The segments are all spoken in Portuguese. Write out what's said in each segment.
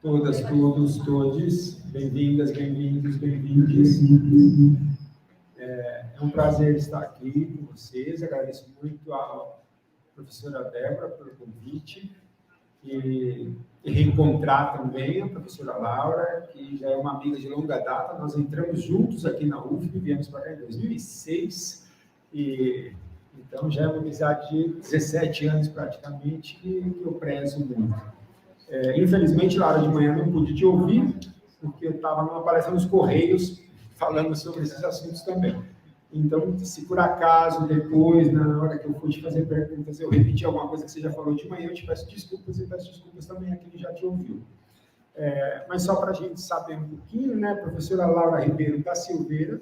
Todas, todos, todes, bem-vindas, bem-vindos, bem-vindes. É um prazer estar aqui com vocês. Agradeço muito à professora Débora pelo convite e reencontrar também a professora Laura, que já é uma amiga de longa data. Nós entramos juntos aqui na UFM, viemos para cá em 2006 e então já é uma amizade de 17 anos praticamente que eu prezo muito. Infelizmente, Laura, de manhã não pude te ouvir, porque eu estava numa palestra nos Correios, falando sobre esses assuntos também. Então, se por acaso, depois, na hora que eu for te fazer perguntas, eu repetir alguma coisa que você já falou de manhã, eu te peço desculpas e peço desculpas também a quem já te ouviu. Mas só para a gente saber um pouquinho, né? A professora Laura Ribeiro da Silveira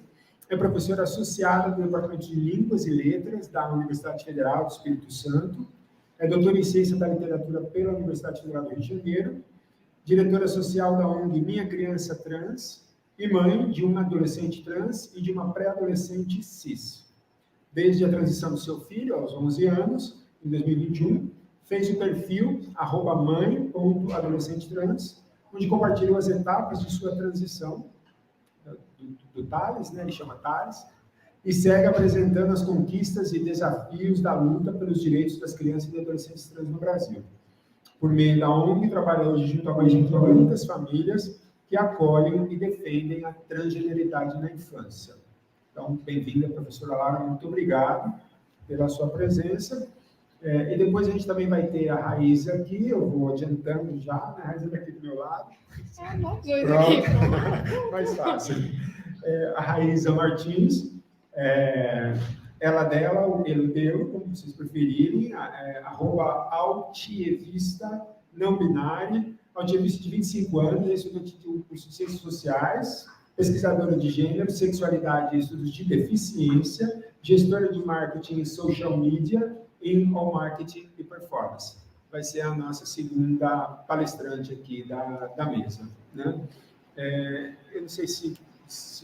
é professora associada do Departamento de Línguas e Letras da Universidade Federal do Espírito Santo, é doutora em Ciência da Literatura pela Universidade Federal do Rio de Janeiro, diretora social da ONG Minha Criança Trans e mãe de uma adolescente trans e de uma pré-adolescente cis. Desde a transição do seu filho, aos 11 anos, em 2021, fez o perfil @mãe.adolescentetrans, onde compartilhou as etapas de sua transição do Thales, né? Ele chama Thales, e segue apresentando as conquistas e desafios da luta pelos direitos das crianças e adolescentes trans no Brasil. Por meio da ONG, trabalha hoje junto a mais de 500 famílias que acolhem e defendem a transgeneridade na infância. Então, bem-vinda, professora Laura, muito obrigado pela sua presença. E depois a gente também vai ter a Raíza aqui, eu vou adiantando já, né? A Raíza está aqui do meu lado. Nós dois aqui. Mais fácil. A Raíza Martins, ela dela, ele deu, como vocês preferirem, @altievista não binário, altievista de 25 anos, estudante do curso de Ciências Sociais, pesquisadora de gênero, sexualidade e estudos de deficiência, gestora de marketing e social media em All Marketing e Performance. Vai ser a nossa segunda palestrante aqui da mesa, né? Eu não sei se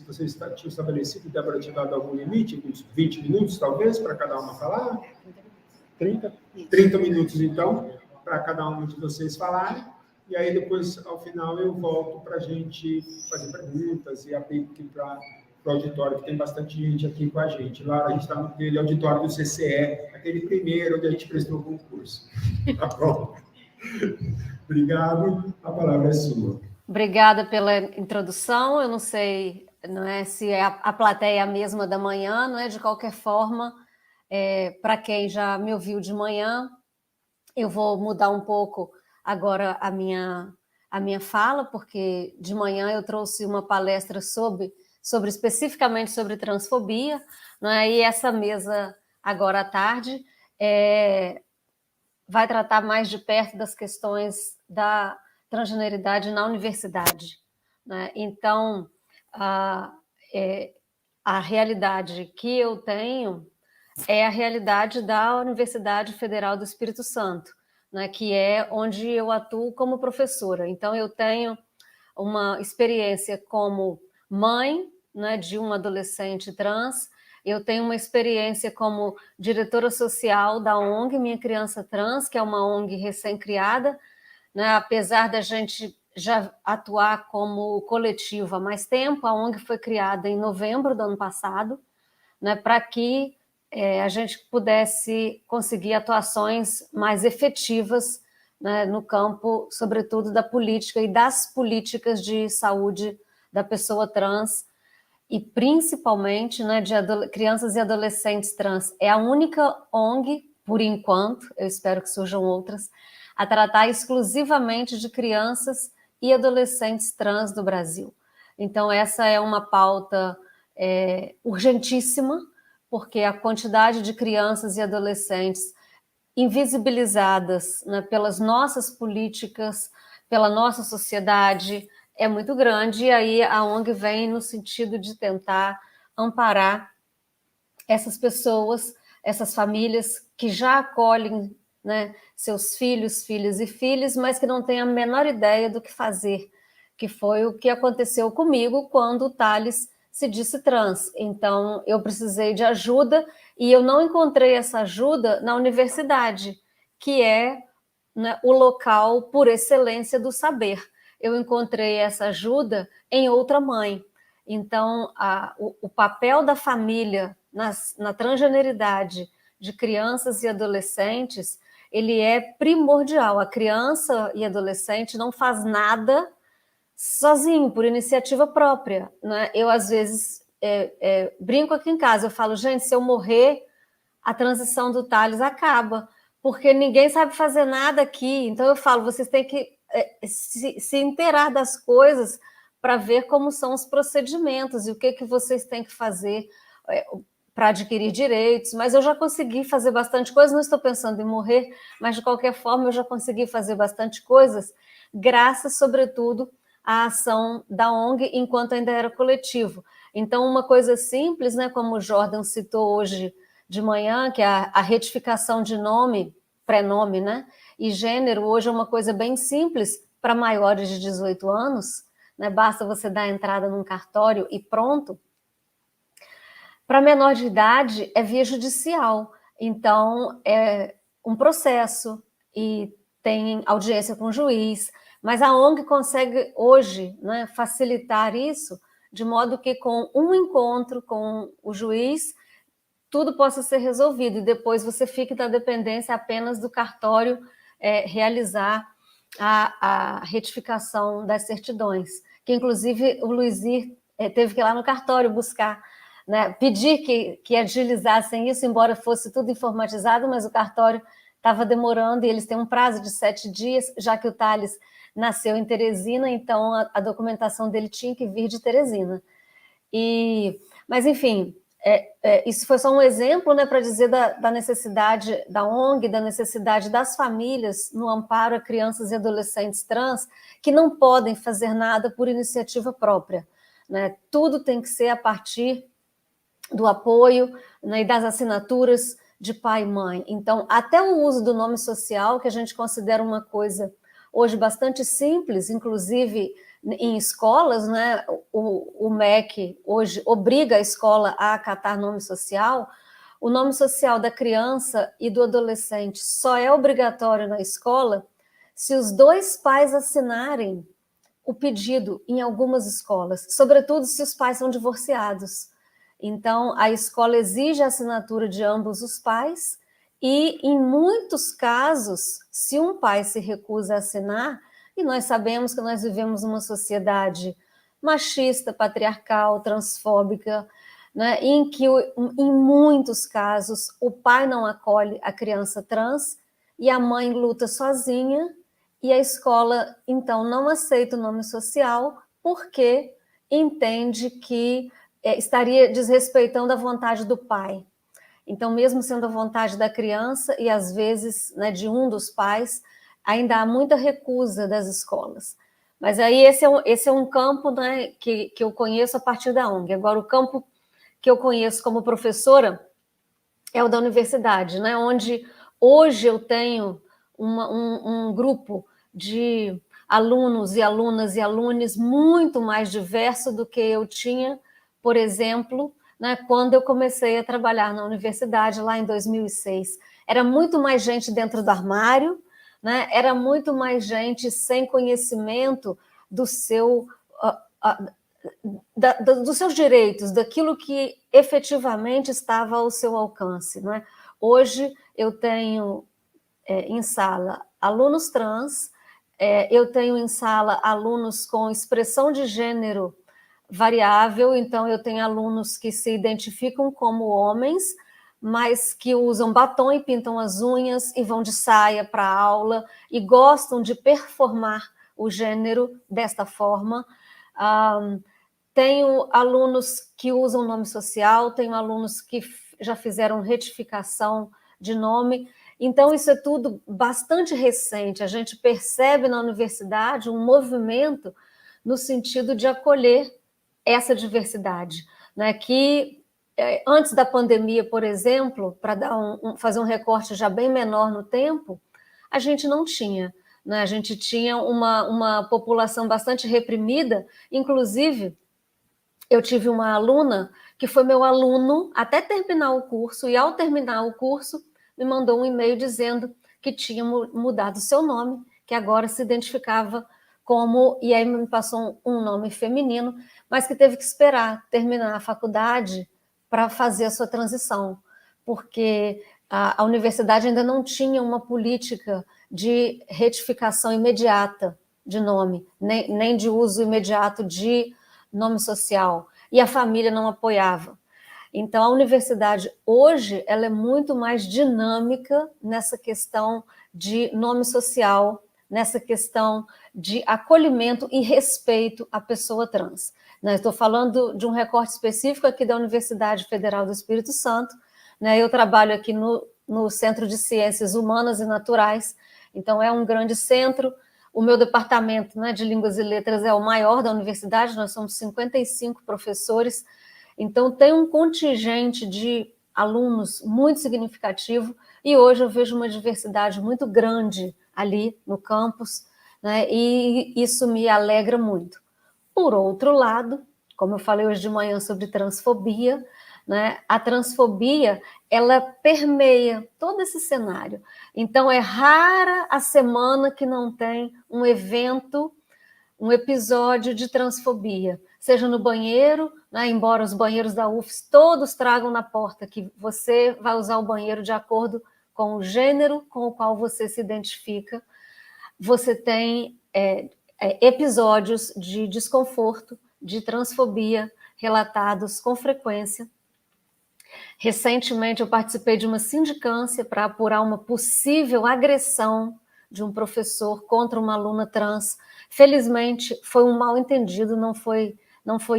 vocês tinham estabelecido, Débora, tinha dado algum limite, uns 20 minutos, talvez, para cada uma falar? 30? 30 minutos, então, para cada um de vocês falarem. E aí, depois, ao final, eu volto para a gente fazer perguntas e abrir aqui para o auditório, que tem bastante gente aqui com a gente. Lá, a gente está no auditório do CCE, aquele primeiro onde a gente prestou o concurso. Tá bom? Obrigado. A palavra é sua. Obrigada pela introdução. Eu não sei, não é, se a plateia é a mesma da manhã, não é? De qualquer forma, para quem já me ouviu de manhã, eu vou mudar um pouco agora a minha fala, porque de manhã eu trouxe uma palestra especificamente sobre transfobia, não é? E essa mesa agora à tarde vai tratar mais de perto das questões da transgeneridade na universidade, né? Então, a realidade que eu tenho é a realidade da Universidade Federal do Espírito Santo, né, que é onde eu atuo como professora. Então, eu tenho uma experiência como mãe, né, de um adolescente trans, eu tenho uma experiência como diretora social da ONG Minha Criança Trans, que é uma ONG recém-criada, né, apesar da gente já atuar como coletivo há mais tempo, a ONG foi criada em novembro do ano passado, né, para que a gente pudesse conseguir atuações mais efetivas, né, no campo, sobretudo, da política e das políticas de saúde da pessoa trans, e principalmente, né, de crianças e adolescentes trans. É a única ONG, por enquanto, eu espero que surjam outras, a tratar exclusivamente de crianças e adolescentes trans do Brasil. Então, essa é uma pauta urgentíssima, porque a quantidade de crianças e adolescentes invisibilizadas, né, pelas nossas políticas, pela nossa sociedade, é muito grande, e aí a ONG vem no sentido de tentar amparar essas pessoas, essas famílias que já acolhem, né, seus filhos, filhas e filhas, mas que não têm a menor ideia do que fazer, que foi o que aconteceu comigo quando o Thales se disse trans. Então, eu precisei de ajuda e eu não encontrei essa ajuda na universidade, que é, né, o local por excelência do saber. eu encontrei essa ajuda em outra mãe. Então, o papel da família na transgeneridade de crianças e adolescentes, ele é primordial. A criança e adolescente não faz nada sozinho, por iniciativa própria, né? Eu, às vezes, brinco aqui em casa, eu falo, gente, se eu morrer, a transição do Thales acaba, porque ninguém sabe fazer nada aqui. Então, eu falo, vocês têm que se inteirar das coisas para ver como são os procedimentos e o que vocês têm que fazer para adquirir direitos. Mas eu já consegui fazer bastante coisa, não estou pensando em morrer, mas, de qualquer forma, eu já consegui fazer bastante coisas, graças, sobretudo, à ação da ONG, enquanto ainda era coletivo. Então, uma coisa simples, né, como o Jordan citou hoje de manhã, que é a retificação de nome, prenome, né, e gênero, hoje é uma coisa bem simples para maiores de 18 anos, né, basta você dar a entrada num cartório e pronto. Para menor de idade, é via judicial, então é um processo e tem audiência com o juiz, mas a ONG consegue hoje, né, facilitar isso de modo que com um encontro com o juiz, tudo possa ser resolvido, e depois você fique da dependência apenas do cartório realizar a retificação das certidões, que inclusive o Luizir teve que ir lá no cartório buscar, né, pedir que agilizassem isso, embora fosse tudo informatizado, mas o cartório estava demorando, e eles têm um prazo de 7 dias, já que o Thales nasceu em Teresina, então a documentação dele tinha que vir de Teresina. Mas, enfim, isso foi só um exemplo, né, para dizer da necessidade da ONG, da necessidade das famílias no amparo a crianças e adolescentes trans que não podem fazer nada por iniciativa própria, né? Tudo tem que ser a partir do apoio, né, e das assinaturas de pai e mãe. Então, até o uso do nome social, que a gente considera uma coisa hoje bastante simples, inclusive em escolas, né? O MEC hoje obriga a escola a acatar nome social. O nome social da criança e do adolescente só é obrigatório na escola se os dois pais assinarem o pedido em algumas escolas, sobretudo se os pais são divorciados. Então, a escola exige a assinatura de ambos os pais e, em muitos casos, se um pai se recusa a assinar, e nós sabemos que nós vivemos numa sociedade machista, patriarcal, transfóbica, né, em que, em muitos casos, o pai não acolhe a criança trans e a mãe luta sozinha, e a escola, então, não aceita o nome social porque entende que estaria desrespeitando a vontade do pai. Então, mesmo sendo a vontade da criança e, às vezes, né, de um dos pais, ainda há muita recusa das escolas. Mas aí esse é um campo, né, que eu conheço a partir da ONG. Agora, o campo que eu conheço como professora é o da universidade, né, onde hoje eu tenho um grupo de alunos e alunas e alunos muito mais diverso do que eu tinha, por exemplo, né, quando eu comecei a trabalhar na universidade, lá em 2006. Era muito mais gente dentro do armário, né, era muito mais gente sem conhecimento dos seus direitos, daquilo que efetivamente estava ao seu alcance. Né? Hoje eu tenho em sala alunos trans, eu tenho em sala alunos com expressão de gênero variável, então eu tenho alunos que se identificam como homens, mas que usam batom e pintam as unhas e vão de saia para a aula e gostam de performar o gênero desta forma. Tenho alunos que usam nome social, tenho alunos que já fizeram retificação de nome. Então, isso é tudo bastante recente. A gente percebe na universidade um movimento no sentido de acolher essa diversidade, né? Que antes da pandemia, por exemplo, para fazer um recorte já bem menor no tempo, a gente não tinha, né? A gente tinha uma população bastante reprimida, inclusive eu tive uma aluna que foi meu aluno até terminar o curso, e ao terminar o curso me mandou um e-mail dizendo que tinha mudado seu nome, que agora se identificava e aí me passou um nome feminino, mas que teve que esperar terminar a faculdade para fazer a sua transição, porque a universidade ainda não tinha uma política de retificação imediata de nome, nem de uso imediato de nome social, e a família não apoiava. Então, a universidade hoje ela é muito mais dinâmica nessa questão de nome social, nessa questão de acolhimento e respeito à pessoa trans. Estou falando de um recorte específico aqui da Universidade Federal do Espírito Santo. Eu trabalho aqui no Centro de Ciências Humanas e Naturais, então é um grande centro. O meu departamento de Línguas e Letras é o maior da universidade, nós somos 55 professores, então tem um contingente de alunos muito significativo, e hoje eu vejo uma diversidade muito grande ali no campus, e isso me alegra muito. Por outro lado, como eu falei hoje de manhã sobre transfobia, a transfobia ela permeia todo esse cenário. Então é rara a semana que não tem um evento, um episódio de transfobia, seja no banheiro, embora os banheiros da UFS todos tragam na porta que você vai usar o banheiro de acordo com o gênero com o qual você se identifica, você tem episódios de desconforto, de transfobia relatados com frequência. Recentemente eu participei de uma sindicância para apurar uma possível agressão de um professor contra uma aluna trans. Felizmente foi um mal-entendido, não foi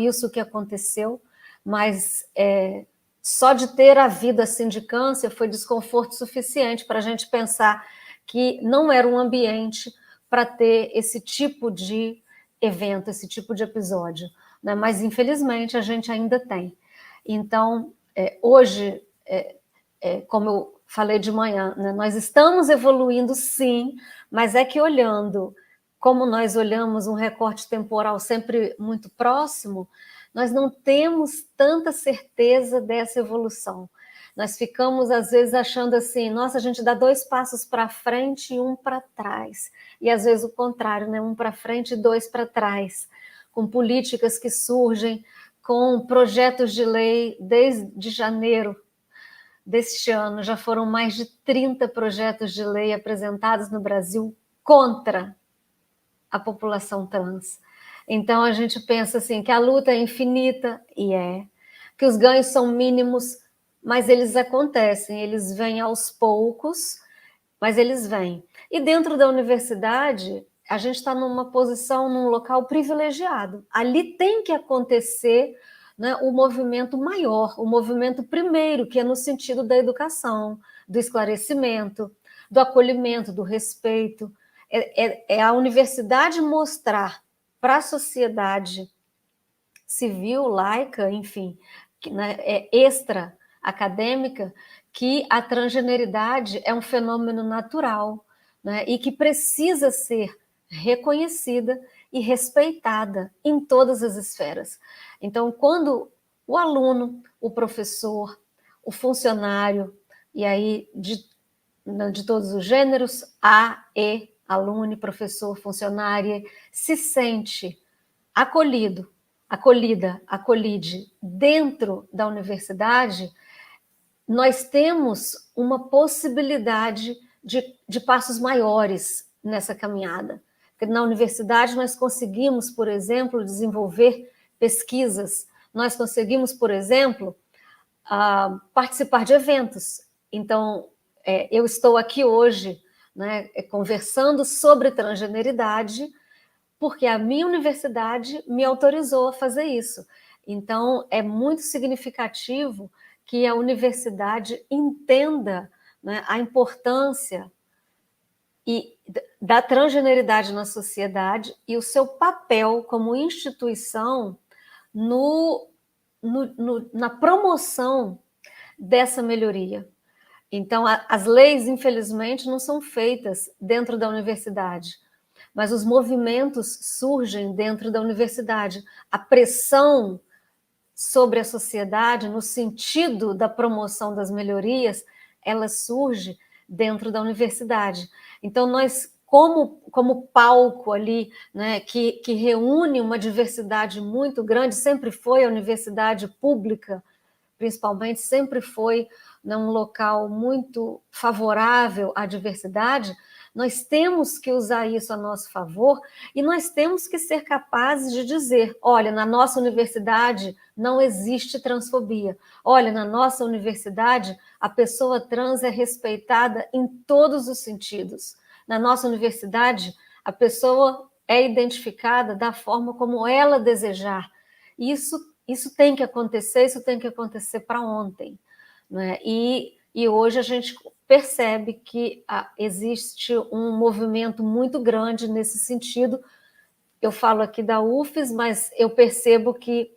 isso que aconteceu, mas só de ter havido a sindicância foi desconforto suficiente para a gente pensar que não era um ambiente para ter esse tipo de evento, esse tipo de episódio, mas infelizmente a gente ainda tem. Então, hoje, como eu falei de manhã, nós estamos evoluindo sim, mas é que olhando como nós olhamos um recorte temporal sempre muito próximo, nós não temos tanta certeza dessa evolução. Nós ficamos, às vezes, achando assim, nossa, a gente dá 2 passos para frente e 1 para trás. E, às vezes, o contrário, 1 para frente e 2 para trás. Com políticas que surgem, com projetos de lei desde janeiro deste ano. Já foram mais de 30 projetos de lei apresentados no Brasil contra a população trans. Então, a gente pensa assim, que a luta é infinita, e que os ganhos são mínimos, mas eles acontecem, eles vêm aos poucos, mas eles vêm. E dentro da universidade, a gente está numa posição, num local privilegiado. Ali tem que acontecer o movimento maior, o movimento primeiro, que é no sentido da educação, do esclarecimento, do acolhimento, do respeito. É a universidade mostrar para a sociedade civil, laica, enfim, extra acadêmica, que a transgeneridade é um fenômeno natural, e que precisa ser reconhecida e respeitada em todas as esferas. Então, quando o aluno, o professor, o funcionário, e aí de todos os gêneros, A, E, aluno, professor, funcionária, se sente acolhida, acolide dentro da universidade, nós temos uma possibilidade de passos maiores nessa caminhada. Porque na universidade nós conseguimos, por exemplo, desenvolver pesquisas, nós conseguimos, por exemplo, participar de eventos. Então, eu estou aqui hoje, conversando sobre transgeneridade, porque a minha universidade me autorizou a fazer isso. Então, é muito significativo que a universidade entenda a importância da transgeneridade na sociedade e o seu papel como instituição na promoção dessa melhoria. Então, as leis, infelizmente, não são feitas dentro da universidade, mas os movimentos surgem dentro da universidade. A pressão sobre a sociedade, no sentido da promoção das melhorias, ela surge dentro da universidade. Então, nós como palco ali, né, que reúne uma diversidade muito grande, sempre foi a universidade pública, principalmente, sempre foi, né, um local muito favorável à diversidade. Nós temos que usar isso a nosso favor e nós temos que ser capazes de dizer, olha, na nossa universidade não existe transfobia. Olha, na nossa universidade a pessoa trans é respeitada em todos os sentidos. Na nossa universidade a pessoa é identificada da forma como ela desejar. Isso tem que acontecer, isso tem que acontecer para ontem, né? E hoje a gente percebe que existe um movimento muito grande nesse sentido. Eu falo aqui da UFES, mas eu percebo que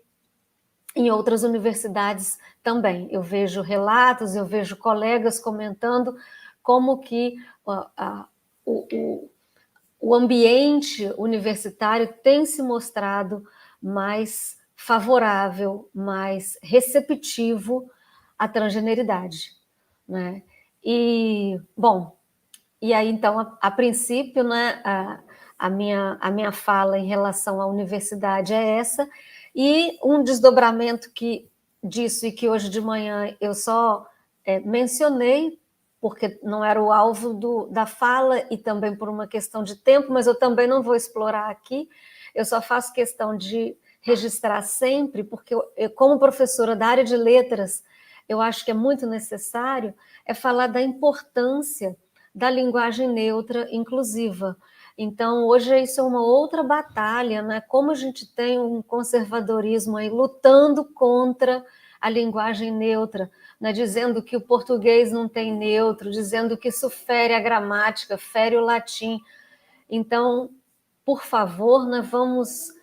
em outras universidades também. Eu vejo relatos, eu vejo colegas comentando como que o ambiente universitário tem se mostrado mais favorável, mais receptivo à transgeneridade, né? E, bom, e aí, então, a princípio, né, a minha fala em relação à universidade é essa, e um desdobramento disso, e que hoje de manhã eu só mencionei, porque não era o alvo da fala, e também por uma questão de tempo, mas eu também não vou explorar aqui, eu só faço questão de registrar sempre, porque eu, como professora da área de letras, eu acho que é muito necessário falar da importância da linguagem neutra inclusiva. Então, hoje isso é uma outra batalha, né? Como a gente tem um conservadorismo aí lutando contra a linguagem neutra, né? Dizendo que o português não tem neutro, dizendo que isso fere a gramática, fere o latim. Então, por favor, né, vamos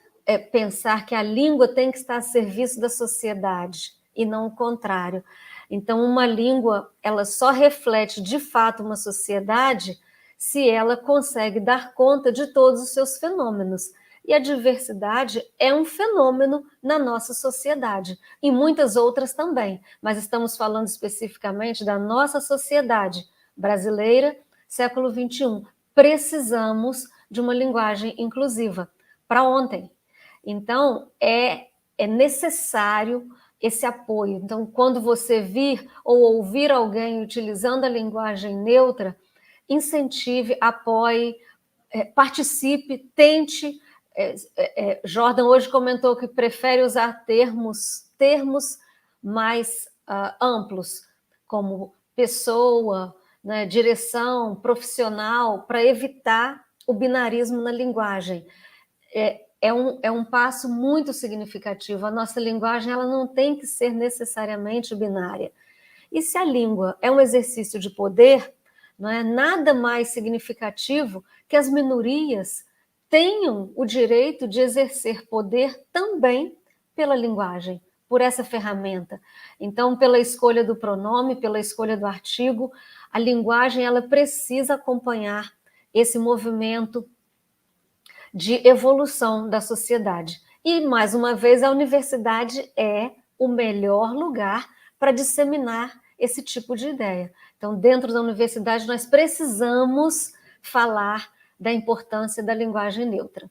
pensar que a língua tem que estar a serviço da sociedade e não o contrário. Então, uma língua, ela só reflete de fato uma sociedade se ela consegue dar conta de todos os seus fenômenos. E a diversidade é um fenômeno na nossa sociedade, e muitas outras também, mas estamos falando especificamente da nossa sociedade brasileira, século XXI. Precisamos de uma linguagem inclusiva para ontem. Então, é necessário esse apoio. Então, quando você vir ou ouvir alguém utilizando a linguagem neutra, incentive, apoie, participe, tente. Jordan hoje comentou que prefere usar termos mais amplos, como pessoa, né, direção, profissional, para evitar o binarismo na linguagem. É um passo muito significativo. A nossa linguagem ela não tem que ser necessariamente binária. E se a língua é um exercício de poder, não é nada mais significativo que as minorias tenham o direito de exercer poder também pela linguagem, por essa ferramenta. Então, pela escolha do pronome, pela escolha do artigo, a linguagem ela precisa acompanhar esse movimento de evolução da sociedade. E, mais uma vez, a universidade é o melhor lugar para disseminar esse tipo de ideia. Então, dentro da universidade, nós precisamos falar da importância da linguagem neutra.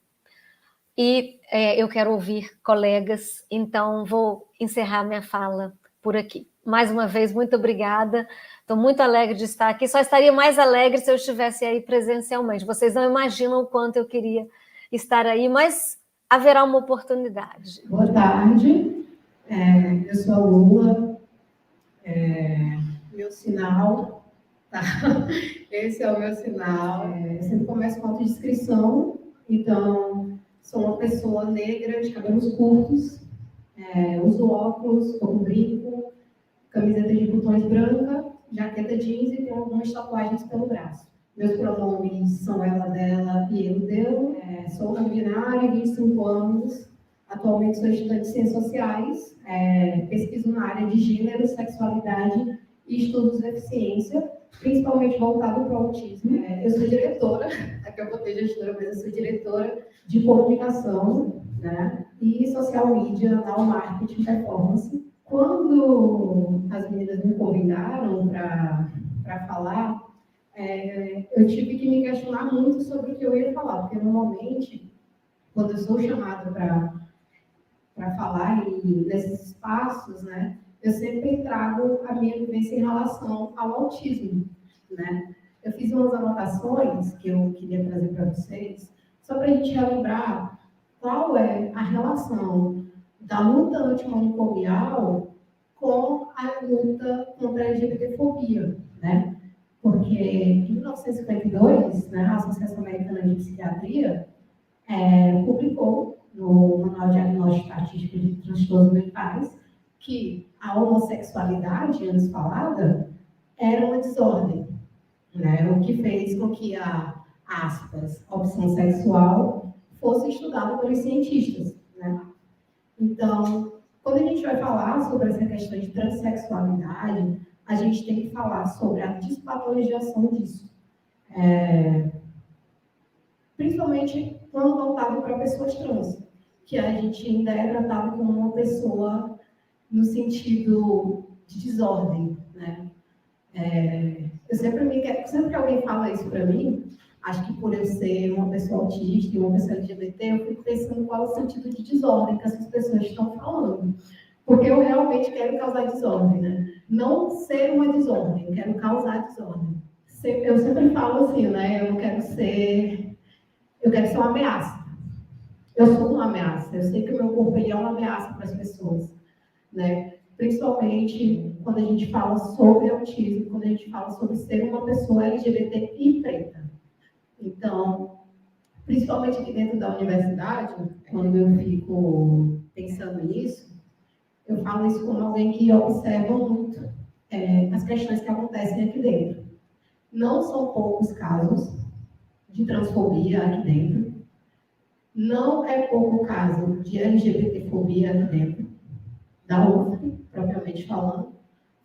E eu quero ouvir colegas, então vou encerrar minha fala por aqui. Mais uma vez, muito obrigada. Estou muito alegre de estar aqui. Só estaria mais alegre se eu estivesse aí presencialmente. Vocês não imaginam o quanto eu queria estar aí, mas haverá uma oportunidade. Boa tarde, eu sou a Lula, meu sinal, tá? Esse é o meu sinal. Eu sempre começo com autodescrição, então sou uma pessoa negra de cabelos curtos, uso óculos, com brinco, camiseta de botões branca, jaqueta jeans e tenho algumas tatuagens pelo braço. Meus pronomes são ela, dela e ele, deu. Sou não binária, 25 anos. Atualmente sou estudante de Ciências Sociais. Pesquiso na área de gênero, sexualidade e estudos de deficiência, principalmente voltado para o autismo. Eu sou diretora, aqui eu botei gestora, mas eu sou diretora de comunicação, né, e social media na Marketing Performance. Quando as meninas me convidaram para falar, eu tive que me questionar muito sobre o que eu ia falar, porque normalmente, quando eu sou chamada para falar nesses espaços, né, eu sempre trago a minha vivência em relação ao autismo, né? Eu fiz umas anotações que eu queria trazer para vocês, só para a gente relembrar qual é a relação da luta antimanicomial com a luta contra a LGBTfobia, né? Porque em 1952, né, a Associação Americana de Psiquiatria publicou no Manual Diagnóstico Estatístico de Transtornos Mentais que a homossexualidade, antes falada, era uma desordem, né? O que fez com que a, aspas, opção sexual fosse estudada pelos cientistas, né? Então, quando a gente vai falar sobre essa questão de transexualidade, a gente tem que falar sobre a despatologização disso. Principalmente quando voltado para pessoas trans, que a gente ainda é tratado como uma pessoa no sentido de desordem, né? Sempre que alguém fala isso para mim, acho que por eu ser uma pessoa autista e uma pessoa LGBT, eu fico pensando qual é o sentido de desordem que essas pessoas estão falando. Porque eu realmente quero causar desordem, né? Não ser uma desordem, eu quero causar desordem. Eu sempre falo assim, né? Eu quero ser uma ameaça. Eu sou uma ameaça. Eu sei que o meu corpo ele é uma ameaça para as pessoas, né? Principalmente quando a gente fala sobre autismo, quando a gente fala sobre ser uma pessoa LGBT e preta. Então, principalmente aqui dentro da universidade, quando eu fico pensando nisso, eu falo isso como alguém que observa muito as questões que acontecem aqui dentro. Não são poucos casos de transfobia aqui dentro. Não é pouco caso de LGBTfobia aqui dentro, da UF, propriamente falando.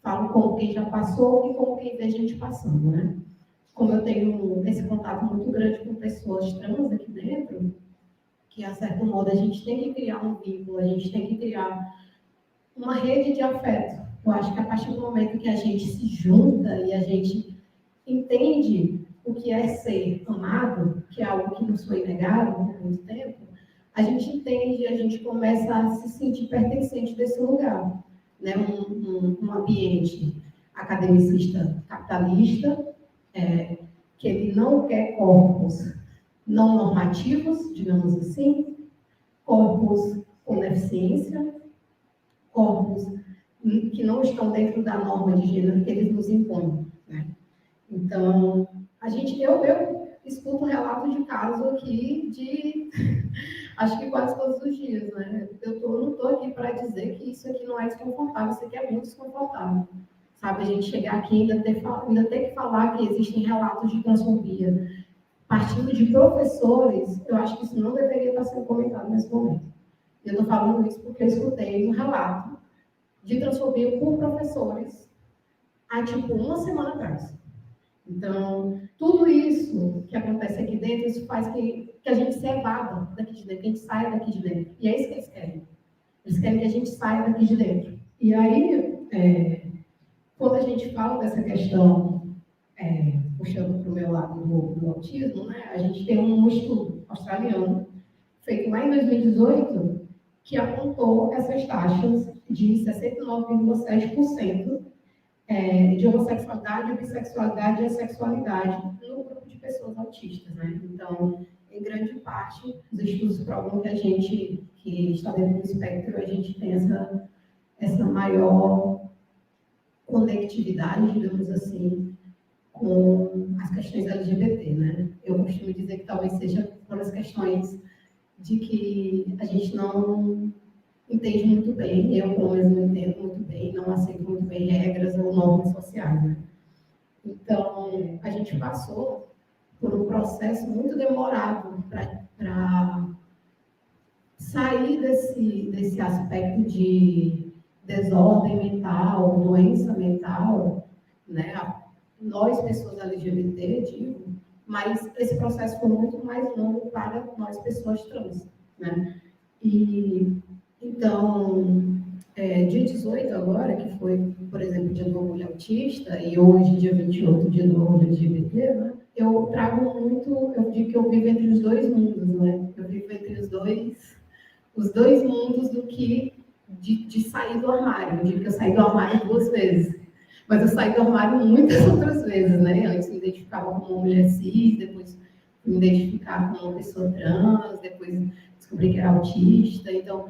Falo como quem já passou e como quem vê a gente passando, né? Como eu tenho esse contato muito grande com pessoas trans aqui dentro, que, a certo modo, a gente tem que criar um vínculo, a gente tem que criar uma rede de afeto. Eu acho que a partir do momento que a gente se junta e a gente entende o que é ser amado, que é algo que nos foi negado por muito tempo, a gente entende e a gente começa a se sentir pertencente desse lugar, né? Um ambiente academicista capitalista, que ele não quer corpos não normativos, digamos assim, corpos com deficiência, corpos que não estão dentro da norma de gênero que eles nos impõem, né? Então, eu escuto relatos de casos aqui de, acho que quase todos os dias, né? Não estou aqui para dizer que isso aqui não é desconfortável, isso aqui é muito desconfortável. Sabe, a gente chegar aqui e ainda ter que falar que existem relatos de transfobia. Partindo de professores, eu acho que isso não deveria estar sendo comentado nesse momento. Eu estou falando isso porque eu escutei um relato de transfobia por professores há, tipo, uma semana atrás. Então, tudo isso que acontece aqui dentro, isso faz que a gente se evada daqui de dentro, que a gente saia daqui de dentro. E é isso que eles querem. Eles querem que a gente saia daqui de dentro. E aí, quando a gente fala dessa questão, puxando para o meu lado do autismo, né, a gente tem um estudo australiano, feito lá em 2018, que apontou essas taxas de 69,7% de homossexualidade, bissexualidade e assexualidade no grupo de pessoas autistas, né? Então, em grande parte, os estudos provam que a gente, que está dentro do espectro, a gente tem essa maior conectividade, digamos assim, com as questões LGBT, né? Eu costumo dizer que talvez seja por as questões de que a gente não entende muito bem, eu pelo menos não entendo muito bem, não aceito muito bem regras ou normas sociais, né? Então, a gente passou por um processo muito demorado para sair desse aspecto de desordem mental, doença mental, né? Nós, pessoas LGBT, digo, mas esse processo foi muito mais longo para nós, pessoas trans, né? E, então, dia 18 agora, que foi, por exemplo, do Dia do Orgulho Autista, e hoje, dia 28, Dia do Orgulho LGBT, né? Eu trago muito, eu digo que eu vivo entre os dois mundos, né? Eu vivo entre os dois mundos do que de sair do armário. Eu digo que eu saí do armário 2 vezes, mas eu saí do armário muitas outras vezes, né? Antes me identificava como uma mulher cis, depois me identificar como uma pessoa trans, depois descobri que era autista. Então,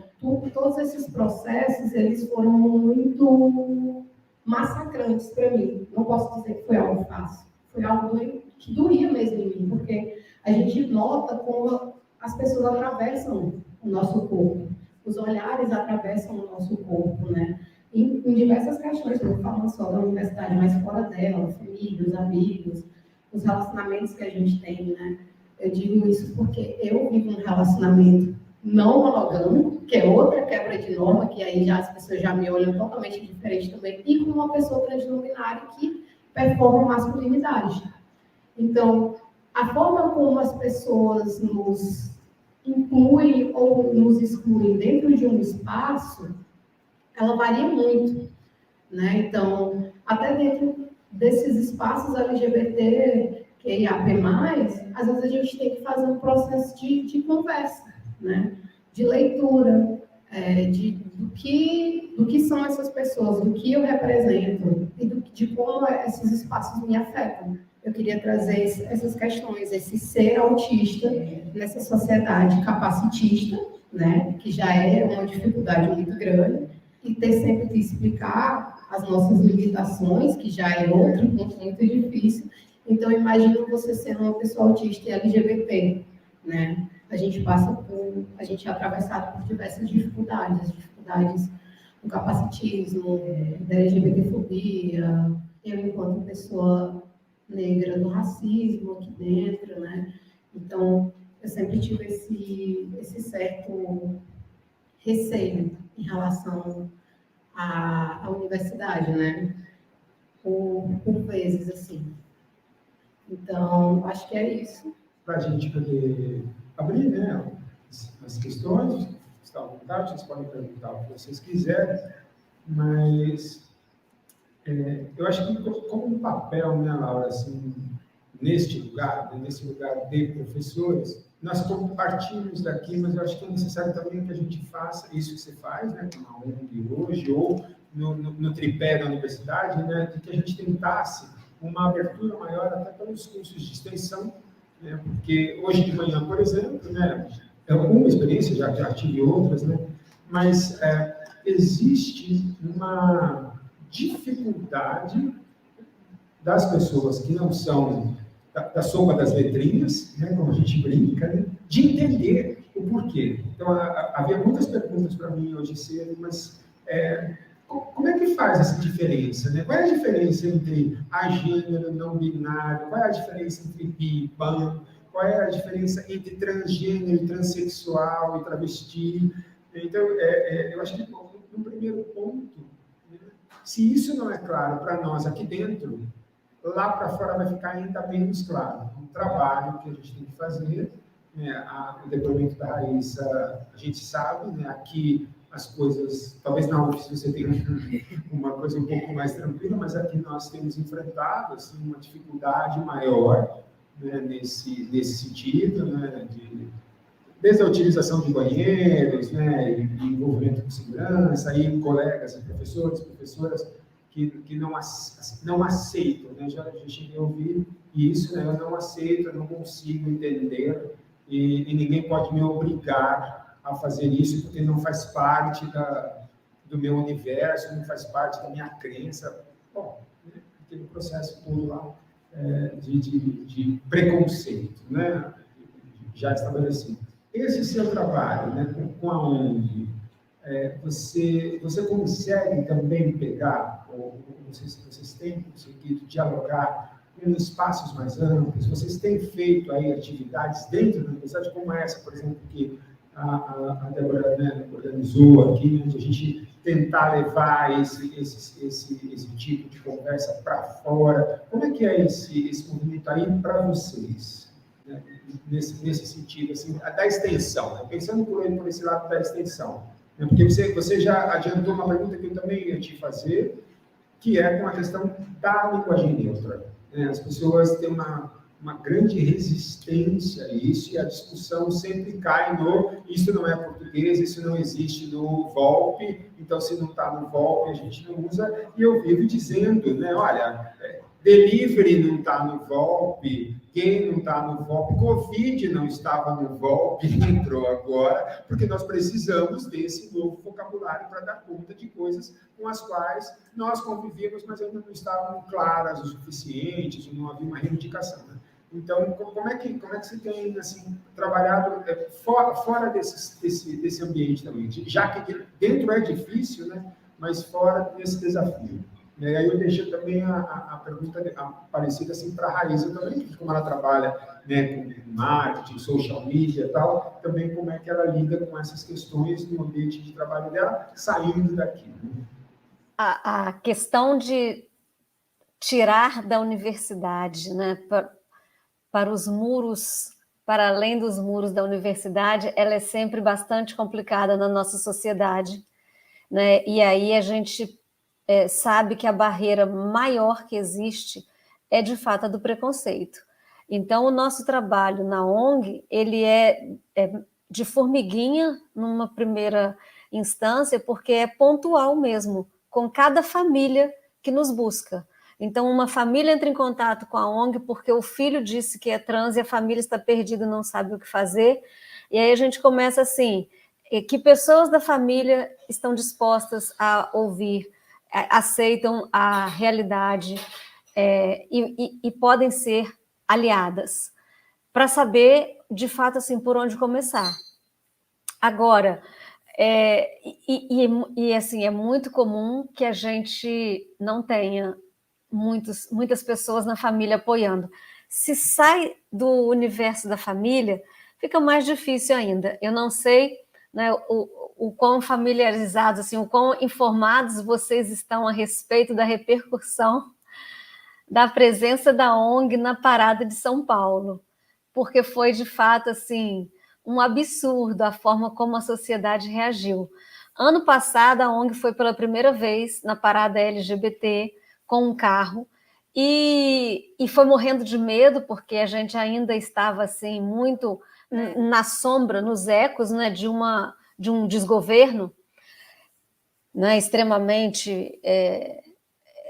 todos esses processos, eles foram muito massacrantes para mim. Não posso dizer que foi algo fácil. Foi algo que doía mesmo em mim, porque a gente nota como as pessoas atravessam o nosso corpo. Os olhares atravessam o nosso corpo, né? Em diversas questões, não falando só da universidade, mas fora dela, família, os amigos, os relacionamentos que a gente tem, né? Eu digo isso porque eu vivo um relacionamento não monogâmico, que é outra quebra de norma, que aí já as pessoas já me olham totalmente diferente também, e com uma pessoa transnominária que performa masculinidade. Então, a forma como as pessoas nos incluem ou nos excluem dentro de um espaço, ela varia muito, né? Então, até dentro desses espaços LGBT, QIAP+, às vezes a gente tem que fazer um processo de conversa, né? De leitura, do que são essas pessoas, do que eu represento e de como esses espaços me afetam. Eu queria trazer essas questões, esse ser autista nessa sociedade capacitista, né? Que já é uma dificuldade muito grande, e ter sempre que explicar as nossas limitações, que já é outro ponto muito difícil. Então, imagina você sendo uma pessoa autista e LGBT, né? A gente é atravessado por diversas dificuldades do capacitismo, da LGBTfobia, eu enquanto pessoa negra do racismo aqui dentro, né? Então, eu sempre tive esse certo receio em relação à universidade, né? Por vezes, assim. Então, acho que é isso. Para a gente poder abrir, né, as questões, está à vontade, vocês podem perguntar o que vocês quiserem, mas eu acho que como um papel, né, Laura, assim, neste lugar, né, nesse lugar de professores, nós partimos daqui, mas eu acho que é necessário também que a gente faça isso que você faz, né, com a ONG hoje, ou no tripé da universidade, né, de que a gente tentasse uma abertura maior até para os cursos de extensão, né, porque hoje de manhã, por exemplo, né, é uma experiência, já tive outras, né, mas existe uma dificuldade das pessoas que não são da sopa das letrinhas, né, como a gente brinca, né, de entender o porquê. Então, havia muitas perguntas para mim hoje cedo, mas como é que faz essa diferença? Né? Qual é a diferença entre agênero, não binário? Qual é a diferença entre bi e pan? Qual é a diferença entre transgênero, transexual e travesti? Então, eu acho que, no primeiro ponto, né, se isso não é claro para nós aqui dentro, lá para fora vai ficar ainda menos claro. Um trabalho que a gente tem que fazer, né, o depoimento da Raíssa, a gente sabe, né, aqui as coisas, talvez na UFS você tenha uma coisa um pouco mais tranquila, mas aqui nós temos enfrentado assim, uma dificuldade maior, né, nesse sentido, né, desde a utilização de banheiros, né, e envolvimento com segurança, aí colegas, professores, professoras que não aceitam, né, já cheguei a ouvir isso, né, eu não aceito, eu não consigo entender, e ninguém pode me obrigar a fazer isso, porque não faz parte do meu universo, não faz parte da minha crença. Bom, né, aquele processo todo lá de preconceito, né, já estabelecido. Esse seu trabalho, né, com a ONG, você consegue também pegar, ou vocês têm conseguido dialogar em espaços mais amplos? Vocês têm feito aí atividades dentro da universidade, como essa, por exemplo, que a Débora, né, organizou aqui, onde a gente tentar levar esse tipo de conversa para fora? Como é que é esse movimento aí para vocês, né, nesse sentido, assim, da extensão, né? Pensando por esse lado da extensão, né? Porque você já adiantou uma pergunta que eu também ia te fazer, que é com a questão da linguagem neutra. As pessoas têm uma grande resistência a isso, e a discussão sempre cai no isso não é português, isso não existe no VOLPE, então se não está no VOLPE a gente não usa, e eu vivo dizendo, né, olha, delivery não está no VOLPE, gay não está no VOLPE, Covid não estava no VOLPE, entrou agora, porque nós precisamos desse novo vocabulário para dar conta de coisas com as quais nós convivíamos, mas ainda não estavam claras o suficiente, não havia uma reivindicação, né? Então, como é que você tem assim, trabalhado fora desse ambiente também? Já que dentro é difícil, né? Mas fora desse desafio. E aí eu deixo também a pergunta parecida assim, para a Raíssa também, como ela trabalha, né, com marketing, social media e tal, também como é que ela lida com essas questões no ambiente de trabalho dela, saindo daqui. Né? A questão de tirar da universidade, né, para os muros, para além dos muros da universidade, ela é sempre bastante complicada na nossa sociedade, né? E aí a gente sabe que a barreira maior que existe é, de fato, a do preconceito. Então, o nosso trabalho na ONG, ele é de formiguinha, numa primeira instância, porque é pontual mesmo, com cada família que nos busca. Então, uma família entra em contato com a ONG porque o filho disse que é trans e a família está perdida e não sabe o que fazer. E aí a gente começa assim, que pessoas da família estão dispostas a ouvir, aceitam a realidade e podem ser aliadas, para saber, de fato, assim, por onde começar. Agora, assim, é muito comum que a gente não tenha muitas pessoas na família apoiando. Se sai do universo da família, fica mais difícil ainda. Eu não sei, né, o quão familiarizados, assim, o quão informados vocês estão a respeito da repercussão da presença da ONG na parada de São Paulo, porque foi, de fato, assim, um absurdo a forma como a sociedade reagiu. Ano passado, a ONG foi pela primeira vez na parada LGBT, com um carro, e foi morrendo de medo, porque a gente ainda estava assim muito na sombra, nos ecos, né, de um desgoverno, né, extremamente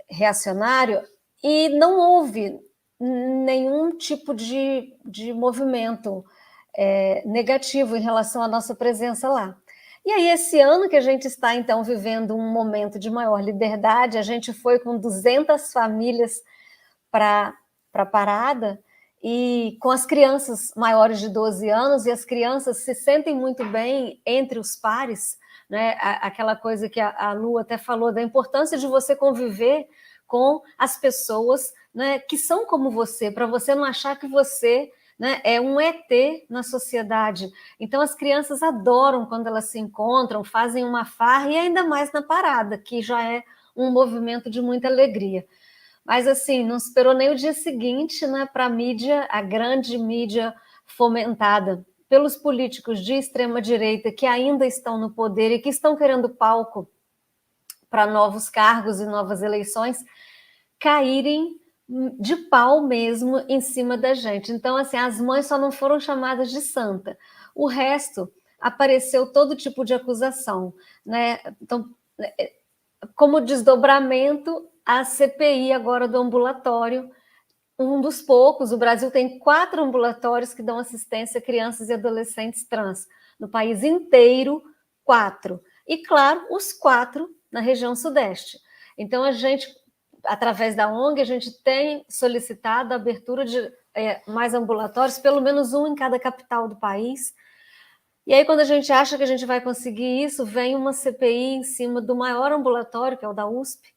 reacionário, e não houve nenhum tipo de movimento negativo em relação à nossa presença lá. E aí, esse ano que a gente está, então, vivendo um momento de maior liberdade, a gente foi com 200 famílias para a parada, e com as crianças maiores de 12 anos, e as crianças se sentem muito bem entre os pares, né? Aquela coisa que a Lu até falou, da importância de você conviver com as pessoas, né, que são como você, para você não achar que você, né, é um ET na sociedade. Então, as crianças adoram quando elas se encontram, fazem uma farra, e ainda mais na parada, que já é um movimento de muita alegria. Mas, assim, não esperou nem o dia seguinte, né, para a mídia, a grande mídia fomentada pelos políticos de extrema-direita que ainda estão no poder e que estão querendo palco para novos cargos e novas eleições, caírem de pau mesmo em cima da gente. Então, assim, as mães só não foram chamadas de santa. O resto apareceu todo tipo de acusação, né? Então, como desdobramento, a CPI agora do ambulatório, um dos poucos, o Brasil tem 4 ambulatórios que dão assistência a crianças e adolescentes trans. No país inteiro, 4. E, claro, os 4 na região sudeste. Então, a gente, através da ONG, a gente tem solicitado a abertura de mais ambulatórios, pelo menos um em cada capital do país. E aí, quando a gente acha que a gente vai conseguir isso, vem uma CPI em cima do maior ambulatório, que é o da USP,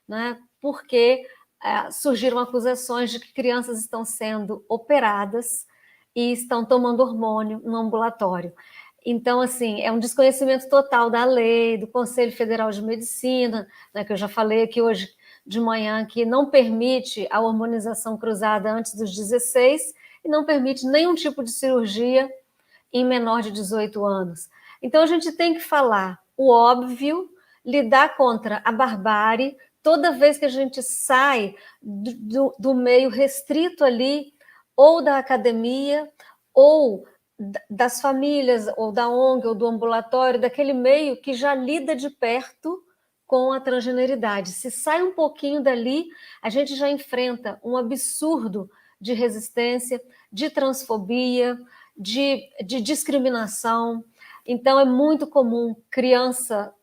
né? Porque surgiram acusações de que crianças estão sendo operadas e estão tomando hormônio no ambulatório. Então, assim, é um desconhecimento total da lei, do Conselho Federal de Medicina, né, que eu já falei aqui hoje de manhã, que não permite a hormonização cruzada antes dos 16 e não permite nenhum tipo de cirurgia em menor de 18 anos. Então, a gente tem que falar o óbvio, lidar contra a barbárie, toda vez que a gente sai do meio restrito ali, ou da academia, ou das famílias, ou da ONG, ou do ambulatório, daquele meio que já lida de perto com a transgeneridade. Se sai um pouquinho dali, a gente já enfrenta um absurdo de resistência, de transfobia, de discriminação. Então, é muito comum criança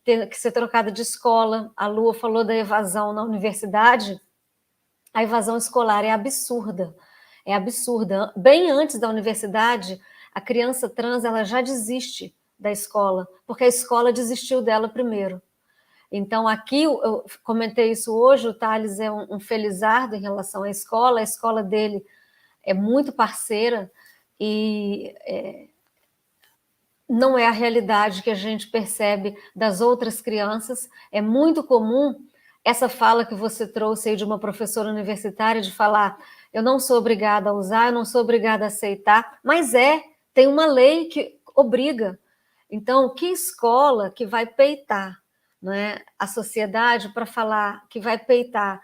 ter que ser trocada de escola. A Lua falou da evasão na universidade. A evasão escolar é absurda. É absurda. Bem antes da universidade, a criança trans ela já desiste da escola, porque a escola desistiu dela primeiro. Então, aqui, eu comentei isso hoje, o Thales é um felizardo em relação à escola, a escola dele é muito parceira e não é a realidade que a gente percebe das outras crianças. É muito comum essa fala que você trouxe aí de uma professora universitária, de falar, eu não sou obrigada a usar, eu não sou obrigada a aceitar, mas tem uma lei que obriga. Então, que escola que vai peitar, né, a sociedade para falar, que vai peitar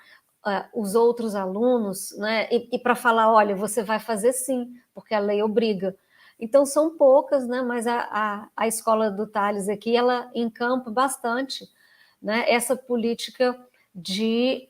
os outros alunos, né, e para falar, olha, você vai fazer sim, porque a lei obriga. Então, são poucas, né, mas a escola do Thales aqui, ela encampa bastante, né, essa política de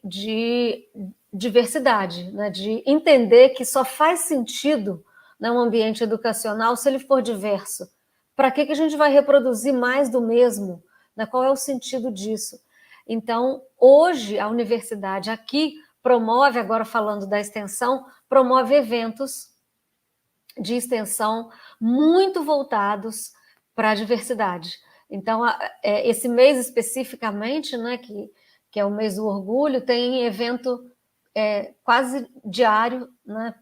diversidade, né, de entender que só faz sentido, né, um ambiente educacional se ele for diverso. Para que a gente vai reproduzir mais do mesmo? Né? Qual é o sentido disso? Então, hoje, a universidade aqui promove, agora falando da extensão, promove eventos de extensão muito voltados para a diversidade. Então, esse mês especificamente, né, que é o mês do orgulho, tem evento quase diário, né,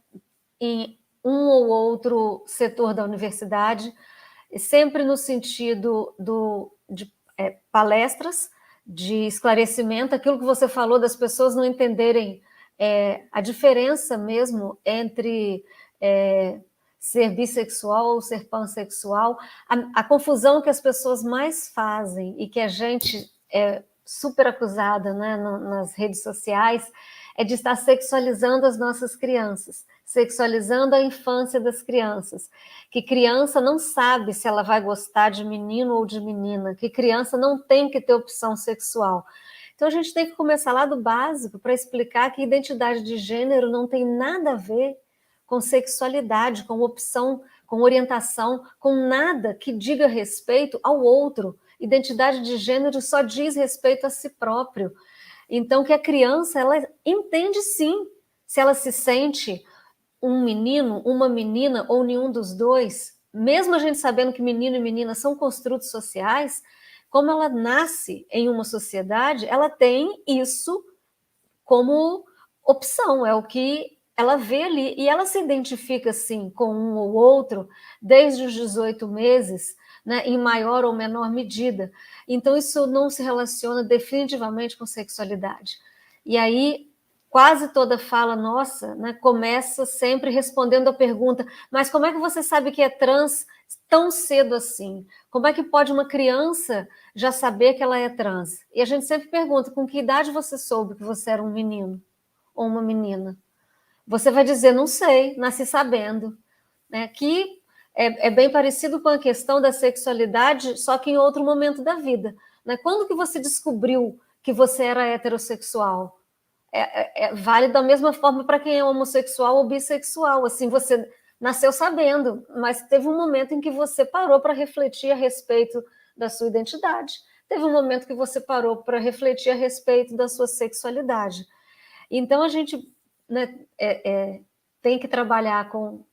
em um ou outro setor da universidade, sempre no sentido de palestras, de esclarecimento, aquilo que você falou das pessoas não entenderem a diferença mesmo entre ser bissexual ou ser pansexual, a confusão que as pessoas mais fazem e que a gente é super acusada, né, nas redes sociais, é de estar sexualizando as nossas crianças, sexualizando a infância das crianças, que criança não sabe se ela vai gostar de menino ou de menina, que criança não tem que ter opção sexual. Então a gente tem que começar lá do básico para explicar que identidade de gênero não tem nada a ver com sexualidade, com opção, com orientação, com nada que diga respeito ao outro. Identidade de gênero só diz respeito a si próprio. Então, que a criança, ela entende sim se ela se sente um menino, uma menina ou nenhum dos dois, mesmo a gente sabendo que menino e menina são construtos sociais, como ela nasce em uma sociedade, ela tem isso como opção, é o que ela vê ali, e ela se identifica, sim, com um ou outro desde os 18 meses, né, em maior ou menor medida. Então, isso não se relaciona definitivamente com sexualidade. E aí, quase toda fala nossa, né, começa sempre respondendo a pergunta, mas como é que você sabe que é trans tão cedo assim? Como é que pode uma criança já saber que ela é trans? E a gente sempre pergunta, com que idade você soube que você era um menino ou uma menina? Você vai dizer, não sei, nasci sabendo. Né? Que é bem parecido com a questão da sexualidade, só que em outro momento da vida. Né? Quando que você descobriu que você era heterossexual? Vale da mesma forma para quem é homossexual ou bissexual. Assim, você nasceu sabendo, mas teve um momento em que você parou para refletir a respeito da sua identidade. Teve um momento que você parou para refletir a respeito da sua sexualidade. Então, a gente, né, tem que trabalhar com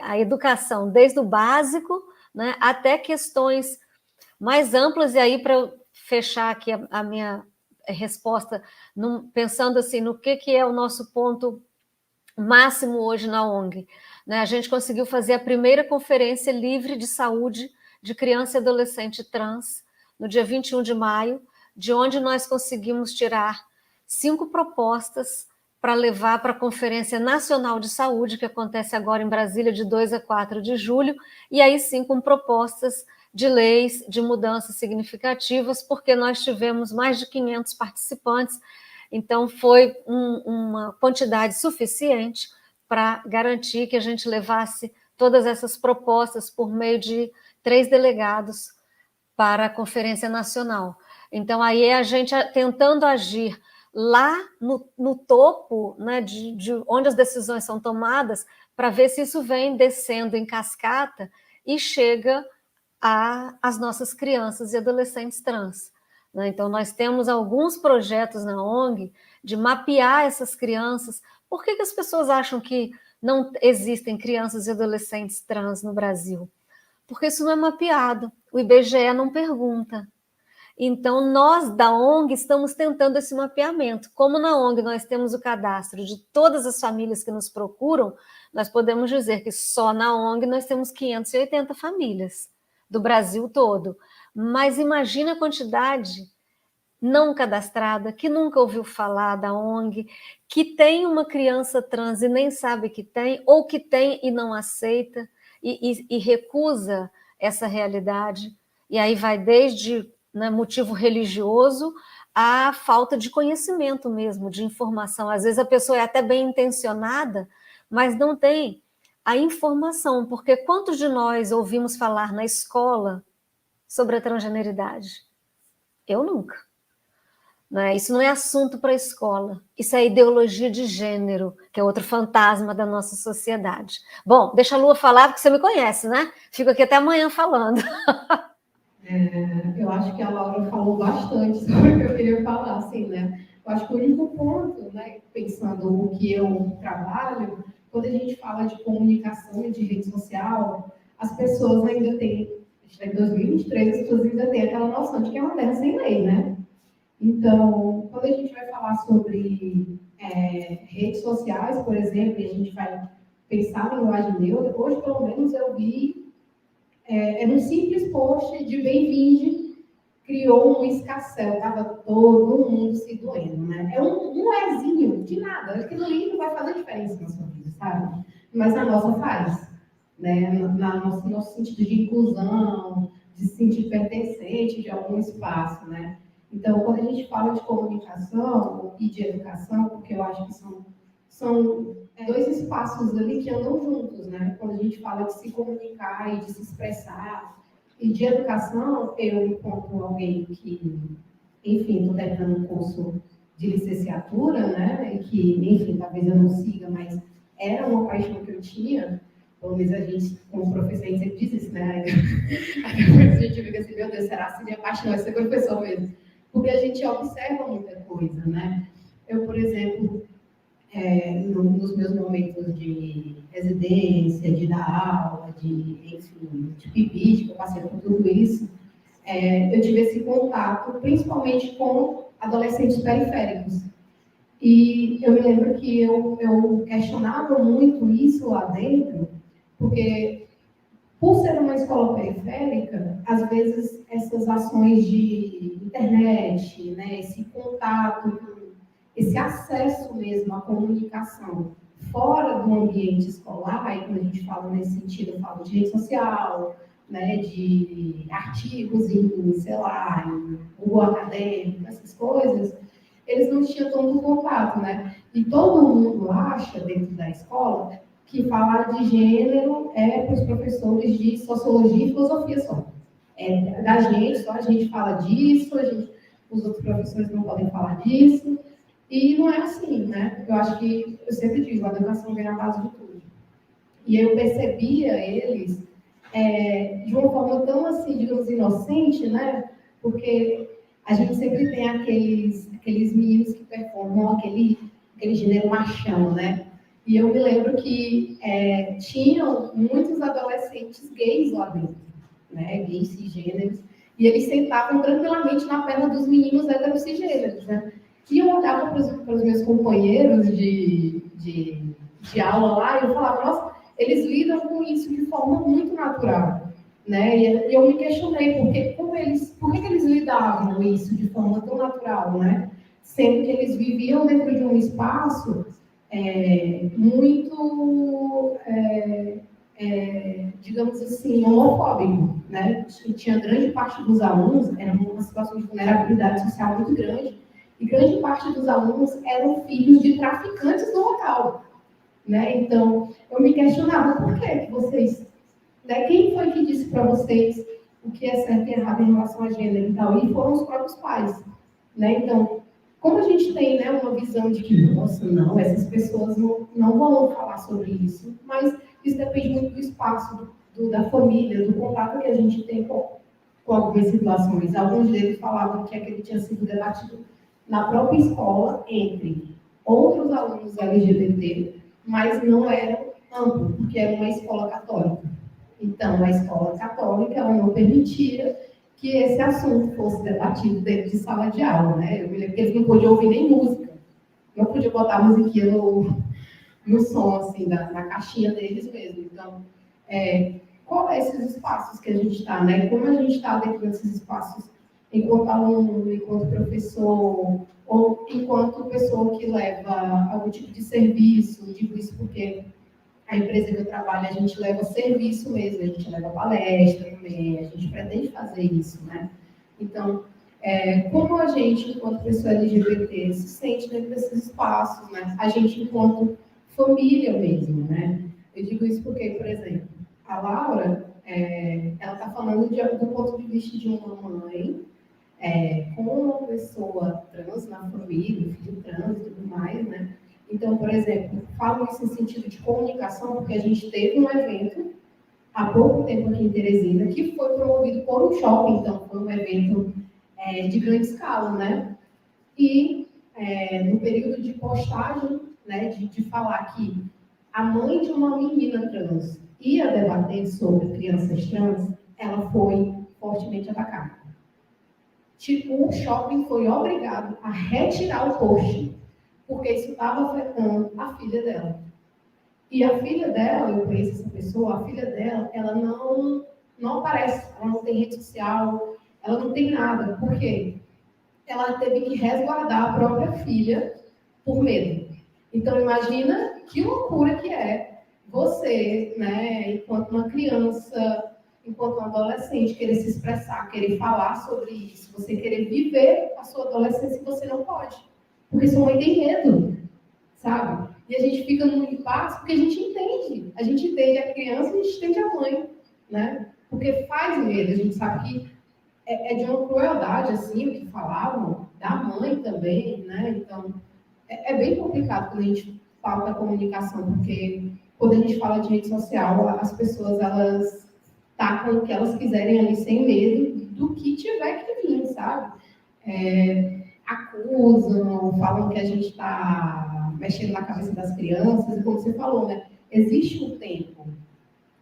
a educação desde o básico, né, até questões mais amplas, e aí para eu fechar aqui a minha resposta, pensando assim, no que é o nosso ponto máximo hoje na ONG. Né, a gente conseguiu fazer a primeira conferência livre de saúde de criança e adolescente trans, no dia 21 de maio, de onde nós conseguimos tirar 5 propostas para levar para a Conferência Nacional de Saúde, que acontece agora em Brasília, de 2 a 4 de julho, e aí sim com propostas de leis, de mudanças significativas, porque nós tivemos mais de 500 participantes, então foi uma quantidade suficiente para garantir que a gente levasse todas essas propostas por meio de 3 delegados para a Conferência Nacional. Então, aí é a gente tentando agir lá no topo, né, de onde as decisões são tomadas, para ver se isso vem descendo em cascata e chega às nossas crianças e adolescentes trans. Né? Então, nós temos alguns projetos na ONG de mapear essas crianças. Por que as pessoas acham que não existem crianças e adolescentes trans no Brasil? Porque isso não é mapeado. O IBGE não pergunta. Então, nós da ONG estamos tentando esse mapeamento. Como na ONG nós temos o cadastro de todas as famílias que nos procuram, nós podemos dizer que só na ONG nós temos 580 famílias do Brasil todo. Mas imagina a quantidade não cadastrada, que nunca ouviu falar da ONG, que tem uma criança trans e nem sabe que tem, ou que tem e não aceita, e recusa essa realidade. E aí vai desde, né, motivo religioso a falta de conhecimento mesmo, de informação. Às vezes a pessoa é até bem intencionada, mas não tem a informação, porque quantos de nós ouvimos falar na escola sobre a transgeneridade? Eu nunca. Né? Isso não é assunto para a escola, isso é ideologia de gênero, que é outro fantasma da nossa sociedade. Bom, deixa a Lua falar, porque você me conhece, né? Fico aqui até amanhã falando. Eu acho que a Laura falou bastante sobre o que eu queria falar, assim, né? Eu acho que o único ponto, né, pensando no que eu trabalho, quando a gente fala de comunicação e de rede social, as pessoas ainda têm, a gente está em 2023, as pessoas ainda têm aquela noção de que é uma terra sem lei, né? Então, quando a gente vai falar sobre redes sociais, por exemplo, e a gente vai pensar em linguagem neutra, hoje, pelo menos, eu vi um simples post de bem-vindo, criou um escarcéu, estava todo mundo se doendo, né? É um erzinho de nada, aquilo ali não vai fazer diferença na sua vida, sabe? Mas a nossa faz, né? Nosso sentido de inclusão, de se sentir pertencente de algum espaço, né? Então, quando a gente fala de comunicação e de educação, porque eu acho que são dois espaços ali que andam juntos, né? Quando a gente fala de se comunicar e de se expressar, e de educação, eu, enquanto alguém que, enfim, estou terminando um curso de licenciatura, né? E que, enfim, talvez eu não siga, mas era uma paixão que eu tinha. Pelo menos a gente, como professor, a gente sempre diz isso, né? Aí depois a gente fica assim, meu Deus, será que minha paixão é ser professor mesmo? Porque a gente observa muita coisa, né? Eu, por exemplo, nos meus momentos de residência, de dar aula, enfim, de PIBID, que eu passei por tudo isso, eu tive esse contato, principalmente com adolescentes periféricos. E eu me lembro que eu questionava muito isso lá dentro, porque, por ser uma escola periférica, às vezes essas ações de internet, né, esse contato, esse acesso mesmo à comunicação fora do ambiente escolar, e quando a gente fala nesse sentido, eu falo de rede social, né, de artigos em, sei lá, em Google Acadêmico, essas coisas, eles não tinham tanto contato, né? E todo mundo acha, dentro da escola, que falar de gênero é para os professores de sociologia e filosofia só. Da gente, só a gente fala disso, os outros professores não podem falar disso. E não é assim, né? Eu acho que, eu sempre digo, a educação vem na base de tudo. E eu percebia eles de uma forma tão, assim, digamos, inocente, né? Porque a gente sempre tem aqueles meninos que performam aquele gênero machão, né? E eu me lembro que tinham muitos adolescentes gays lá dentro, né? Gays cisgêneros. E eles sentavam tranquilamente na perna dos meninos heterossexgêneros, né? E eu olhava para os meus companheiros de aula lá e eu falava, nossa, eles lidam com isso de forma muito natural, né? E eu me questionei, por que eles lidavam com isso de forma tão natural, né? Sendo que eles viviam dentro de um espaço muito, digamos assim, homofóbico, né? E tinha grande parte dos alunos, era uma situação de vulnerabilidade social muito grande, e grande parte dos alunos eram filhos de traficantes do local, né? Então, eu me questionava, por que vocês, né? Quem foi que disse para vocês o que é certo e errado em relação a gênero e tal? E foram os próprios pais, né? Então, como a gente tem, né, uma visão de que, nossa, não, essas pessoas não vão falar sobre isso, mas isso depende muito do espaço, da família, do contato que a gente tem com algumas situações. Alguns deles falavam que aquele tinha sido debatido na própria escola, entre outros alunos LGBT, mas não era amplo, porque era uma escola católica. Então, a escola católica ela não permitia que esse assunto fosse debatido dentro de sala de aula, né? Eu me lembro que eles não podiam ouvir nem música, não podiam botar musiquinha no som, assim, na caixinha deles mesmo. Então, qual é esses espaços que a gente está, né? Como a gente está dentro desses espaços enquanto aluno, enquanto professor, ou enquanto pessoa que leva algum tipo de serviço, digo isso porque a empresa que eu trabalho, a gente leva serviço mesmo, a gente leva palestra também, a gente pretende fazer isso, né? Então, como a gente, enquanto pessoa LGBT, se sente dentro desses espaços, né? A gente, enquanto família mesmo, né? Eu digo isso porque, por exemplo, a Laura, ela está falando do ponto de vista de uma mãe, com uma pessoa trans na família, filho trans e tudo mais, né? Então, por exemplo, falo isso em sentido de comunicação, porque a gente teve um evento há pouco tempo aqui em Teresina, que foi promovido por um shopping, então foi um evento de grande escala, né? E no período de postagem, né, de falar que a mãe de uma menina trans ia debater sobre crianças trans, ela foi fortemente atacada. Tipo, o shopping foi obrigado a retirar o post, porque isso estava afetando a filha dela. E a filha dela, eu conheço essa pessoa, a filha dela, ela não aparece, ela não tem rede social, ela não tem nada. Por quê? Ela teve que resguardar a própria filha por medo. Então, imagina que loucura que é você, né, enquanto uma criança, enquanto um adolescente, querer se expressar, querer falar sobre isso, você querer viver a sua adolescência e você não pode. Porque sua mãe tem medo, sabe? E a gente fica num impasse porque a gente entende a criança e a gente entende a mãe, né? Porque faz medo, a gente sabe que é de uma crueldade, assim, o que falavam, da mãe também, né? Então, é bem complicado quando a gente fala da comunicação, porque quando a gente fala de rede social, as pessoas, elas tacam o que elas quiserem ali sem medo do que tiver que vir, sabe? Acusam, falam que a gente está mexendo na cabeça das crianças, e como você falou, né? Existe um tempo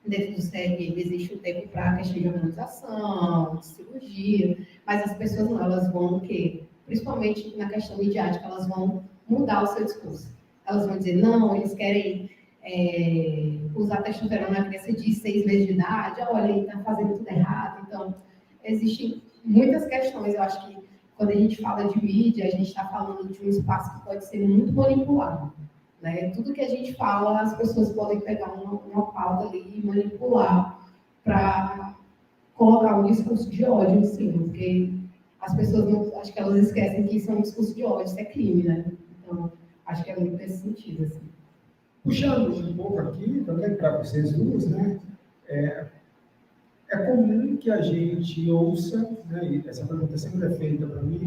dentro do CRM, existe um tempo para questão de organização, de cirurgia, mas as pessoas não, elas vão o quê? Principalmente na questão midiática, elas vão mudar o seu discurso. Elas vão dizer, não, eles querem usar testosterona na criança de 6 meses de idade, olha, ele está fazendo tudo errado. Então, existem muitas questões, eu acho que quando a gente fala de mídia, a gente está falando de um espaço que pode ser muito manipulado. Né? Tudo que a gente fala, as pessoas podem pegar uma pauta ali e manipular para colocar um discurso de ódio em cima, porque as pessoas não, acho que elas esquecem que isso é um discurso de ódio, isso é crime, né? Então, acho que é muito nesse sentido, assim. Puxando um pouco aqui, também para vocês duas, né? É comum que a gente ouça, né? E essa pergunta sempre é feita para mim,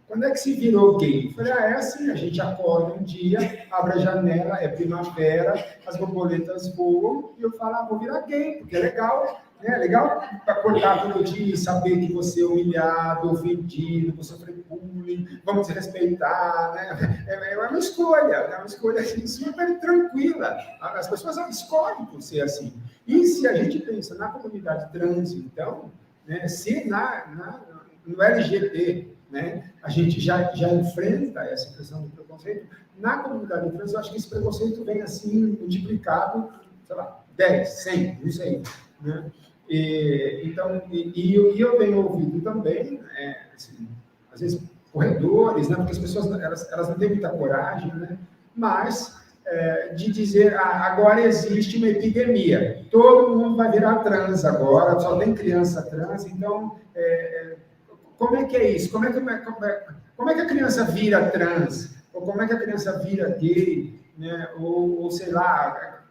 quando é que se virou gay? Eu falei, é assim, a gente acorda um dia, abre a janela, é primavera, as borboletas voam, e eu falo, vou virar gay, porque é legal, né? É legal para acordar todo dia e saber que você é humilhado, ofendido, você sofre bullying, vamos se respeitar, né? É uma escolha assim, super tranquila. As pessoas escolhem por ser assim. E se a gente pensa na comunidade trans, então, né, se no LGBT, né, a gente já enfrenta essa questão do preconceito, na comunidade trans, eu acho que esse preconceito vem assim, multiplicado, sei lá, 10, 100, não sei. Né? Então, eu tenho ouvido também, assim, às vezes, corredores, né, porque as pessoas elas não têm muita coragem, né, mas de dizer, agora existe uma epidemia, todo mundo vai virar trans agora, só tem criança trans, então, como é que é isso? Como é que a criança vira trans? Ou como é que a criança vira gay? Né? Ou sei lá,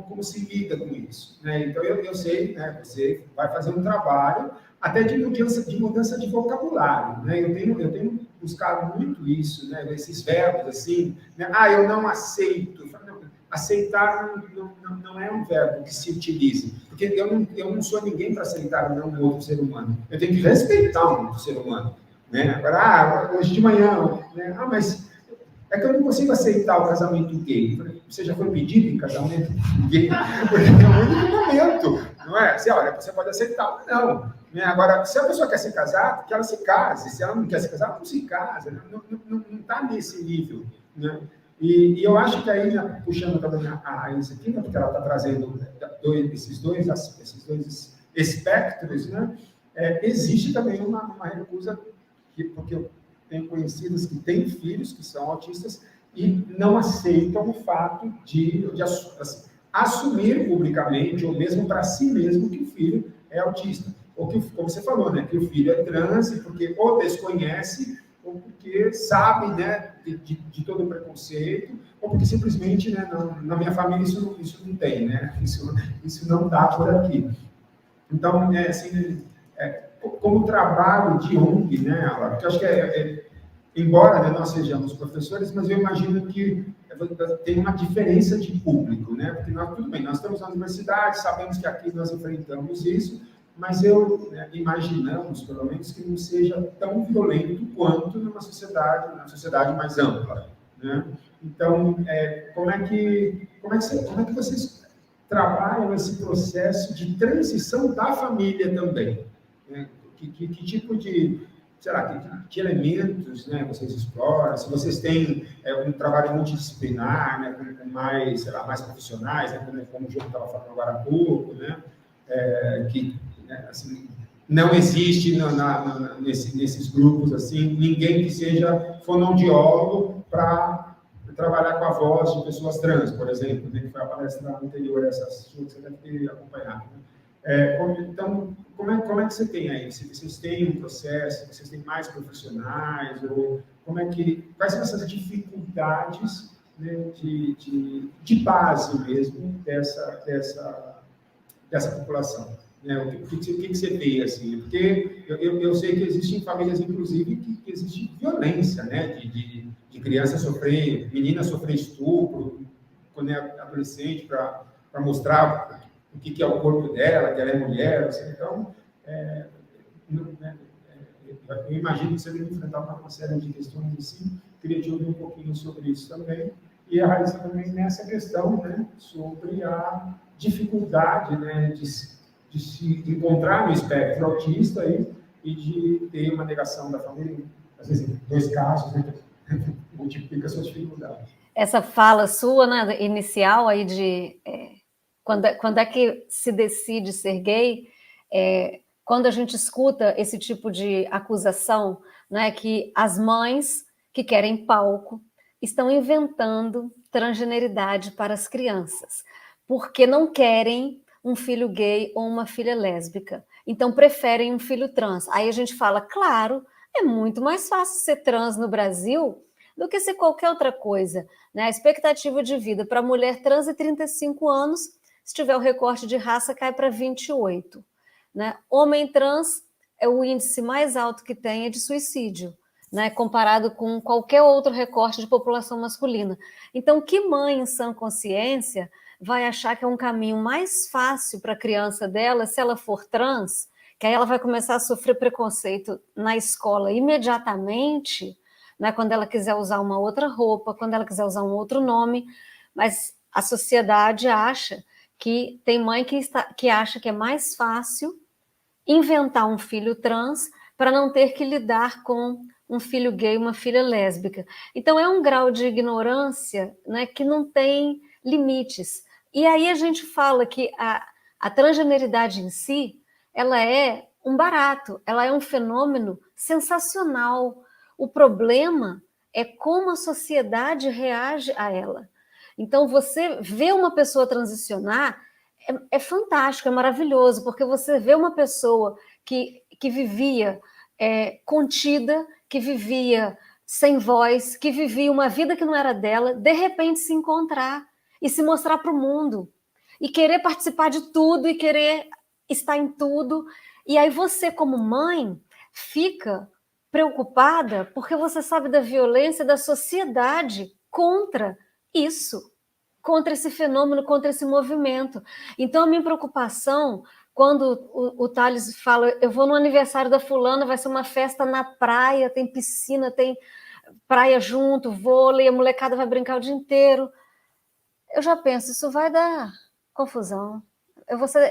como se lida com isso? Né? Então, eu sei, né, você vai fazer um trabalho até de mudança de vocabulário. Né? Eu tenho buscado muito isso, né? Esses verbos assim, né? Eu não aceito. Aceitar não é um verbo que se utilize, porque eu não sou ninguém para aceitar ou não um outro ser humano. Eu tenho que respeitar um outro ser humano. Né? Agora, hoje de manhã, né? Mas é que eu não consigo aceitar o casamento gay. Você já foi pedido em casamento gay? Porque é o único momento, não é? Você pode aceitar ou não. Né? Agora, se a pessoa quer se casar, que ela se case. Se ela não quer se casar, não se casa. Não está nesse nível. Né? E eu acho que aí, né, puxando também a isso aqui, né, porque ela está trazendo esses dois espectros, né, existe também uma recusa, porque eu tenho conhecidas que têm filhos que são autistas e não aceitam o fato de assumir publicamente, ou mesmo para si mesmo, que o filho é autista. Ou que, como você falou, né, que o filho é trans, porque ou desconhece, ou porque sabe, né, de todo o preconceito, ou porque simplesmente, né, na minha família isso não tem, né, isso não dá por aqui. Então, assim, como trabalho de ONG, né, porque eu acho que embora, né, nós sejamos professores, mas eu imagino que tem uma diferença de público, né, porque tudo bem, nós estamos na universidade, sabemos que aqui nós enfrentamos isso, mas imaginamos, pelo menos, que não seja tão violento quanto numa sociedade mais ampla, né? Então, como é que vocês trabalham esse processo de transição da família também? Né? Que tipo de, sei lá, que elementos, né, vocês exploram? Se vocês têm um trabalho multidisciplinar, né, com mais, sei lá, mais profissionais, né, como o João estava falando agora há pouco, né, assim, não existe nesses grupos assim ninguém que seja fonoaudiólogo para trabalhar com a voz de pessoas trans, por exemplo, né, que foi a palestra anterior, essa sua que você deve ter acompanhado. Né? Então, como é que você tem aí? Se vocês têm um processo, vocês têm mais profissionais, ou quais são essas dificuldades, né, de base mesmo dessa população? Né? O que você vê, assim? Porque eu sei que existem famílias, inclusive, que existe violência, né? De criança sofrer, menina sofrer estupro, quando é adolescente, para mostrar o que é o corpo dela, que ela é mulher, assim. Então, eu imagino que você deve enfrentar uma série de questões assim. Queria te ouvir um pouquinho sobre isso também. E a Raíssa também nessa questão, né, sobre a dificuldade, né, de se encontrar no espectro autista e de ter uma negação da família. Às vezes, em 2 casos, né, multiplica a sua dificuldade. Essa fala sua, né, inicial aí de quando é que se decide ser gay, quando a gente escuta esse tipo de acusação, né, que as mães que querem palco estão inventando transgeneridade para as crianças, porque não querem um filho gay ou uma filha lésbica, então preferem um filho trans. Aí a gente fala, claro, é muito mais fácil ser trans no Brasil do que ser qualquer outra coisa. Né? A expectativa de vida para mulher trans é 35 anos, se tiver o recorte de raça, cai para 28. Né? Homem trans é o índice mais alto que tem é de suicídio, né? Comparado com qualquer outro recorte de população masculina. Então, que mãe em sã consciência vai achar que é um caminho mais fácil para a criança dela se ela for trans, que aí ela vai começar a sofrer preconceito na escola imediatamente, né, quando ela quiser usar uma outra roupa, quando ela quiser usar um outro nome, mas a sociedade acha que tem mãe que acha que é mais fácil inventar um filho trans para não ter que lidar com um filho gay, uma filha lésbica. Então é um grau de ignorância, né, que não tem limites. E aí a gente fala que a transgeneridade em si, ela é um barato, ela é um fenômeno sensacional. O problema é como a sociedade reage a ela. Então, você vê uma pessoa transicionar é fantástico, é maravilhoso, porque você vê uma pessoa que vivia contida, que vivia sem voz, que vivia uma vida que não era dela, de repente se encontrar e se mostrar para o mundo, e querer participar de tudo, e querer estar em tudo. E aí você, como mãe, fica preocupada porque você sabe da violência da sociedade contra isso, contra esse fenômeno, contra esse movimento. Então, a minha preocupação, quando o Thales fala, eu vou no aniversário da fulana, vai ser uma festa na praia, tem piscina, tem praia junto, vôlei, a molecada vai brincar o dia inteiro. Eu já penso, isso vai dar confusão.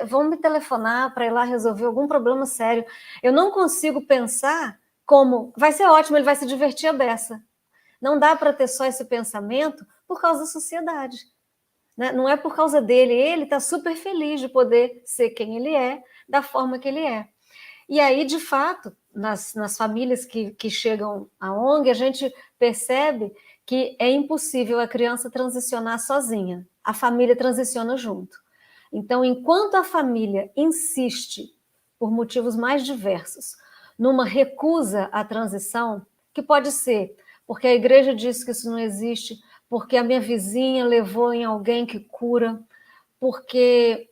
Vão me telefonar para ir lá resolver algum problema sério. Eu não consigo pensar como, vai ser ótimo, ele vai se divertir a beça. Não dá para ter só esse pensamento por causa da sociedade. Né? Não é por causa dele, ele está super feliz de poder ser quem ele é, da forma que ele é. E aí, de fato, nas famílias que chegam à ONG, a gente percebe que é impossível a criança transicionar sozinha, a família transiciona junto. Então, enquanto a família insiste, por motivos mais diversos, numa recusa à transição, que pode ser porque a igreja disse que isso não existe, porque a minha vizinha levou em alguém que cura, porque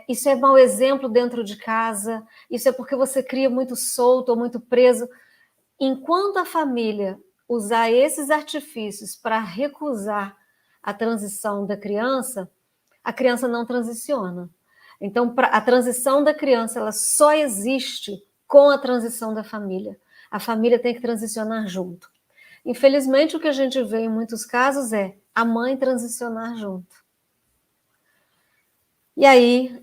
isso é mau exemplo dentro de casa, isso é porque você cria muito solto ou muito preso. Enquanto a família usar esses artifícios para recusar a transição da criança, a criança não transiciona. Então, a transição da criança ela só existe com a transição da família. A família tem que transicionar junto. Infelizmente, o que a gente vê em muitos casos é a mãe transicionar junto. E aí,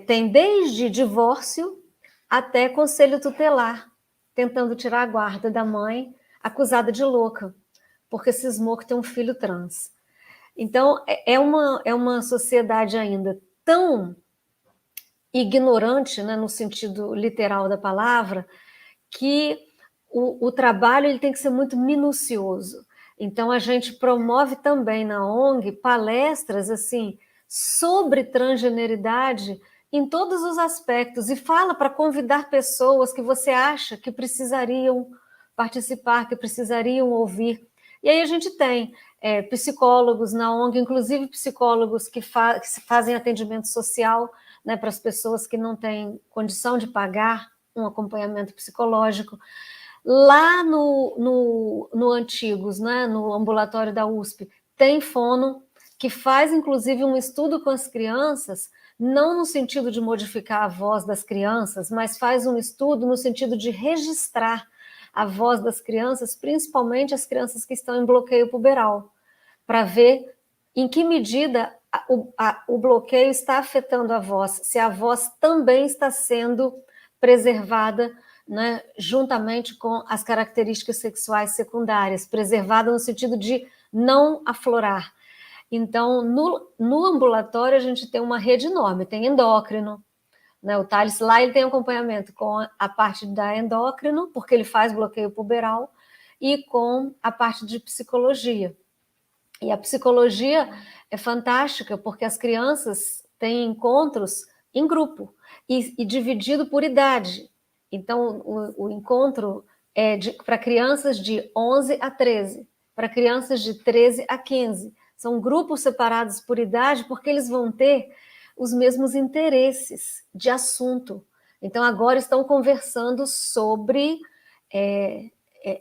tem desde divórcio até conselho tutelar, tentando tirar a guarda da mãe, acusada de louca, porque cismou que tem um filho trans. Então, é uma sociedade ainda tão ignorante, né, no sentido literal da palavra, que o trabalho ele tem que ser muito minucioso. Então, a gente promove também na ONG palestras assim sobre transgeneridade em todos os aspectos e fala para convidar pessoas que você acha que precisariam participar, que precisariam ouvir. E aí a gente tem psicólogos na ONG, inclusive psicólogos que fazem atendimento social, né, para as pessoas que não têm condição de pagar um acompanhamento psicológico. Lá no Antigos, né, no ambulatório da USP, tem fono que faz, inclusive, um estudo com as crianças, não no sentido de modificar a voz das crianças, mas faz um estudo no sentido de registrar a voz das crianças, principalmente as crianças que estão em bloqueio puberal, para ver em que medida o bloqueio está afetando a voz, se a voz também está sendo preservada, né, juntamente com as características sexuais secundárias, preservada no sentido de não aflorar. Então, no ambulatório, a gente tem uma rede enorme, tem endócrino, né, o Thales lá ele tem acompanhamento com a parte da endócrino, porque ele faz bloqueio puberal, e com a parte de psicologia. E a psicologia é fantástica, porque as crianças têm encontros em grupo e dividido por idade. Então, o encontro é para crianças de 11 a 13, para crianças de 13 a 15. São grupos separados por idade, porque eles vão ter os mesmos interesses de assunto. Então, agora estão conversando sobre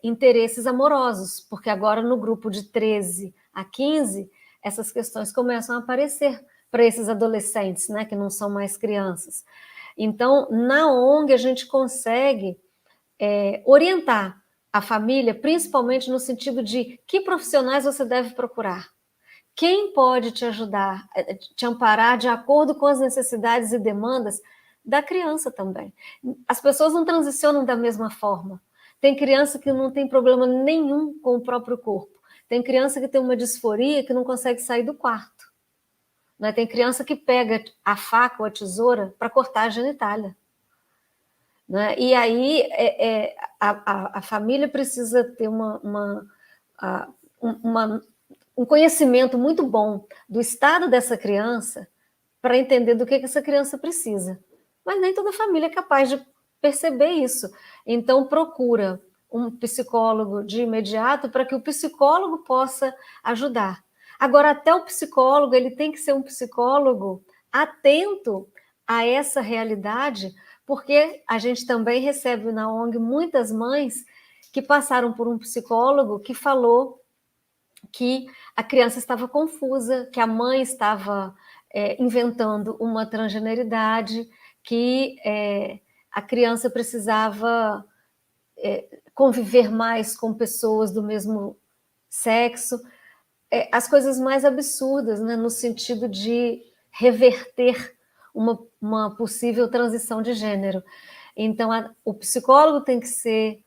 interesses amorosos, porque agora no grupo de 13 a 15, essas questões começam a aparecer para esses adolescentes, né, que não são mais crianças. Então, na ONG, a gente consegue orientar a família, principalmente no sentido de que profissionais você deve procurar. Quem pode te ajudar, te amparar de acordo com as necessidades e demandas da criança também. As pessoas não transicionam da mesma forma. Tem criança que não tem problema nenhum com o próprio corpo. Tem criança que tem uma disforia que não consegue sair do quarto. Né? Tem criança que pega a faca ou a tesoura para cortar a genitália. Né? E aí a família precisa ter uma um conhecimento muito bom do estado dessa criança para entender do que essa criança precisa. Mas nem toda família é capaz de perceber isso. Então, procura um psicólogo de imediato para que o psicólogo possa ajudar. Agora, até o psicólogo, ele tem que ser um psicólogo atento a essa realidade, porque a gente também recebe na ONG muitas mães que passaram por um psicólogo que falou que a criança estava confusa, que a mãe estava inventando uma transgeneridade, que a criança precisava conviver mais com pessoas do mesmo sexo, as coisas mais absurdas, né, no sentido de reverter uma possível transição de gênero. Então, o psicólogo tem que ser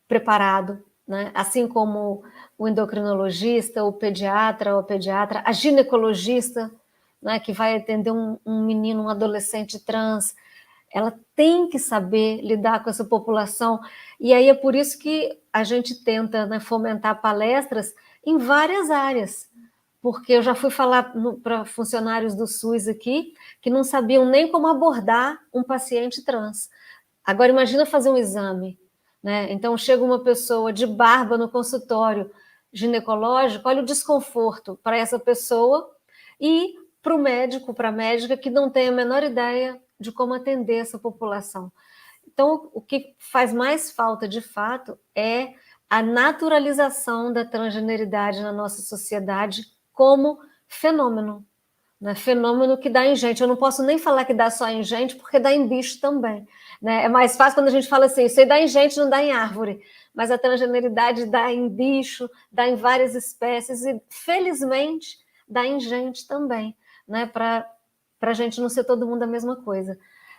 preparado, né? Assim como o endocrinologista, o pediatra, a ginecologista, né, que vai atender um menino, um adolescente trans, ela tem que saber lidar com essa população. E aí é por isso que a gente tenta, né, fomentar palestras em várias áreas, porque eu já fui falar para funcionários do SUS aqui que não sabiam nem como abordar um paciente trans. Agora imagina fazer um exame, né? Então chega uma pessoa de barba no consultório ginecológico, olha o desconforto para essa pessoa e para o médico, para a médica que não tem a menor ideia de como atender essa população. Então, o que faz mais falta, de fato, é a naturalização da transgeneridade na nossa sociedade como fenômeno, né? Fenômeno que dá em gente. Eu não posso nem falar que dá só em gente, porque dá em bicho também, né? É mais fácil quando a gente fala assim, isso aí dá em gente, não dá em árvore. Mas a transgeneridade dá em bicho, dá em várias espécies e, felizmente, dá em gente também, né? Para a gente não ser todo mundo a mesma coisa.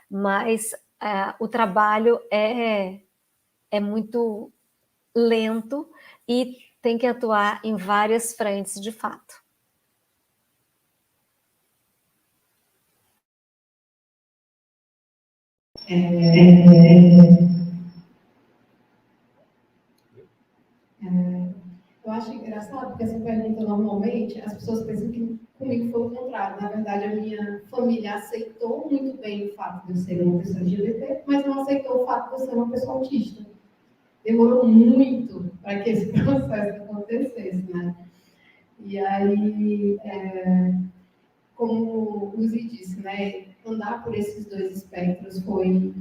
Mas o trabalho é muito lento e tem que atuar em várias frentes, de fato. Eu acho engraçado, porque essa pergunta, normalmente, as pessoas pensam que comigo foi o contrário. Na verdade, a minha família aceitou muito bem o fato de eu ser uma pessoa LGBT, mas não aceitou o fato de eu ser uma pessoa autista. Demorou muito para que esse processo acontecesse, né? E aí, como o Luzi disse, né, andar por esses dois espectros foi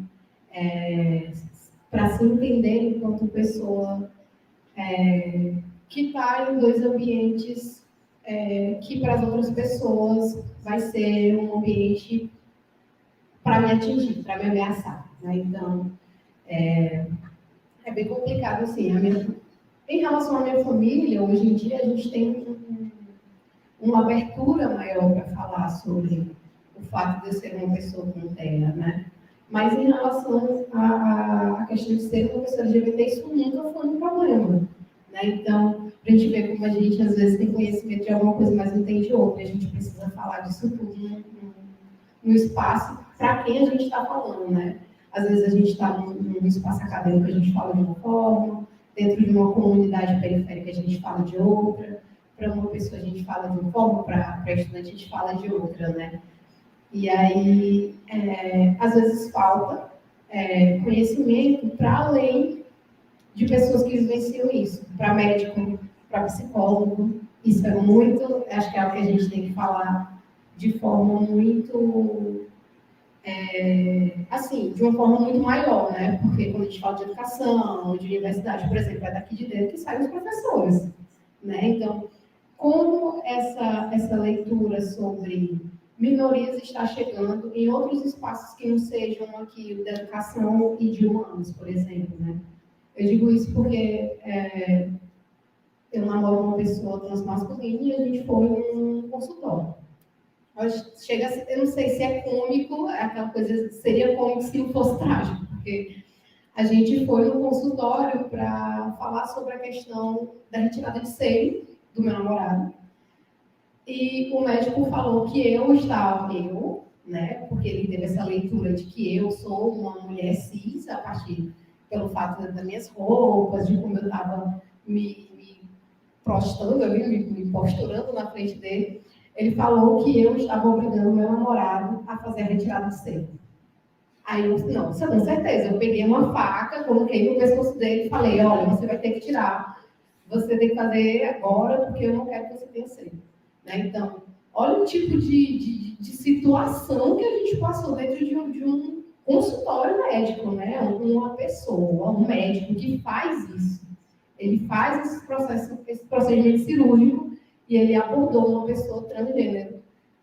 para se entender enquanto pessoa que está em dois ambientes que para as outras pessoas vai ser um ambiente para me atingir, para me ameaçar, né? Então, é bem complicado, assim. Em relação à minha família, hoje em dia, a gente tem uma abertura maior para falar sobre o fato de eu ser uma pessoa com terra, né? Mas em relação à questão de ser uma pessoa LGBT, isso nunca foi um problema, né? Então, a gente vê como a gente, às vezes, tem conhecimento de alguma coisa, mas não tem de outra. A gente precisa falar disso tudo no espaço para quem a gente está falando, né? Às vezes a gente está num espaço acadêmico, a gente fala de uma forma, dentro de uma comunidade periférica a gente fala de outra, para uma pessoa a gente fala de uma forma, para estudante a gente fala de outra, né? E aí, às vezes falta conhecimento para além de pessoas que vivenciam isso, para médico, para psicólogo. Isso é muito, acho que é algo que a gente tem que falar de forma muito, assim, de uma forma muito maior, né? Porque quando a gente fala de educação, de universidade, por exemplo, é daqui de dentro que saem os professores, né? Então, como essa leitura sobre minorias está chegando em outros espaços que não sejam aqui o da educação e de humanos, por exemplo, né? Eu digo isso porque eu namoro uma pessoa transmasculina e a gente foi num consultório. Chega a ser, eu não sei se é cômico, aquela coisa, seria cômico se não fosse trágico, porque a gente foi no consultório para falar sobre a questão da retirada de seio do meu namorado. E o médico falou que eu, né, porque ele teve essa leitura de que eu sou uma mulher cis, a partir pelo fato das minhas roupas, de como eu estava me prostando ali, me posturando na frente dele, ele falou que eu estava obrigando meu namorado a fazer a retirada de seio. Aí eu disse, não, isso com certeza. Eu peguei uma faca, coloquei no pescoço dele e falei, olha, você vai ter que tirar. Você tem que fazer agora, porque eu não quero que você tenha seio. Né? Então, olha o tipo de situação que a gente passou dentro de um consultório médico, né? Uma pessoa, um médico que faz isso. Ele faz esse procedimento cirúrgico e ele abordou uma pessoa transgênero,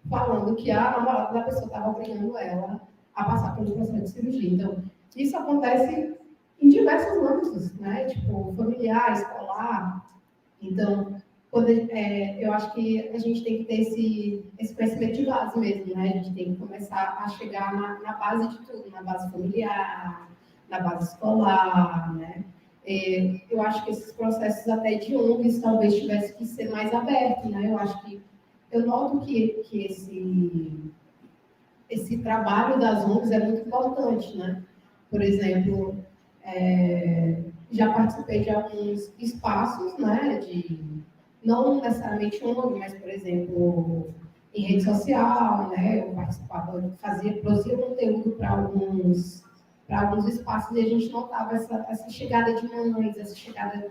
falando que a namorada da pessoa estava obrigando ela a passar pelo processo de cirurgia. Então, isso acontece em diversos âmbitos, né? Tipo, familiar, escolar. Então, eu acho que a gente tem que ter esse conhecimento de base mesmo, né? A gente tem que começar a chegar na base de tudo, na base familiar, na base escolar, né? Eu acho que esses processos até de ONGs talvez tivessem que ser mais abertos, né? Eu noto que esse trabalho das ONGs é muito importante, né? Por exemplo, já participei de alguns espaços, né? Não necessariamente ONG, mas, por exemplo, em rede social, né? Eu participava, produzia conteúdo para alguns espaços e a gente notava essa chegada de mães, essa chegada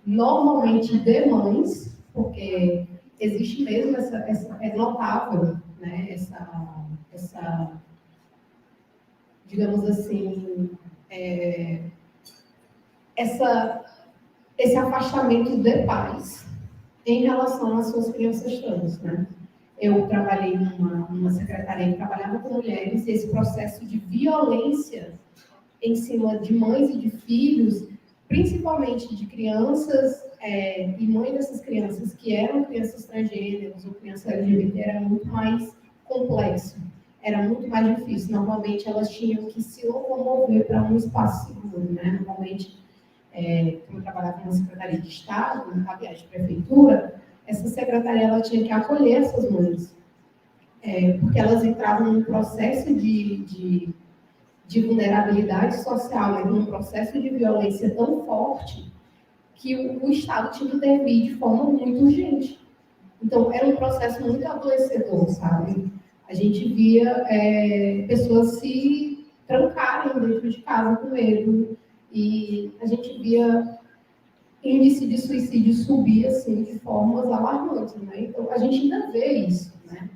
normalmente de mães, porque existe mesmo é notável, né? Essa, digamos assim, esse afastamento de pais em relação às suas crianças trans, né? Eu trabalhei numa secretaria que trabalhava com mulheres e esse processo de violência em cima de mães e de filhos, principalmente de crianças e mães dessas crianças que eram crianças transgêneros ou crianças LGBT, era muito mais complexo, era muito mais difícil. Normalmente elas tinham que se locomover para um espaço seguro, né? Normalmente, como eu trabalhava numa secretaria de Estado, aliás, de prefeitura, essa secretaria ela tinha que acolher essas mães, porque elas entravam num processo de vulnerabilidade social, né, num processo de violência tão forte que o Estado tinha que intervir de forma muito urgente. Então, era um processo muito adoecedor, sabe? A gente via pessoas se trancarem dentro de casa com medo e a gente via índice de suicídio subir, assim, de formas alarmantes, né? Então, a gente ainda vê isso, né?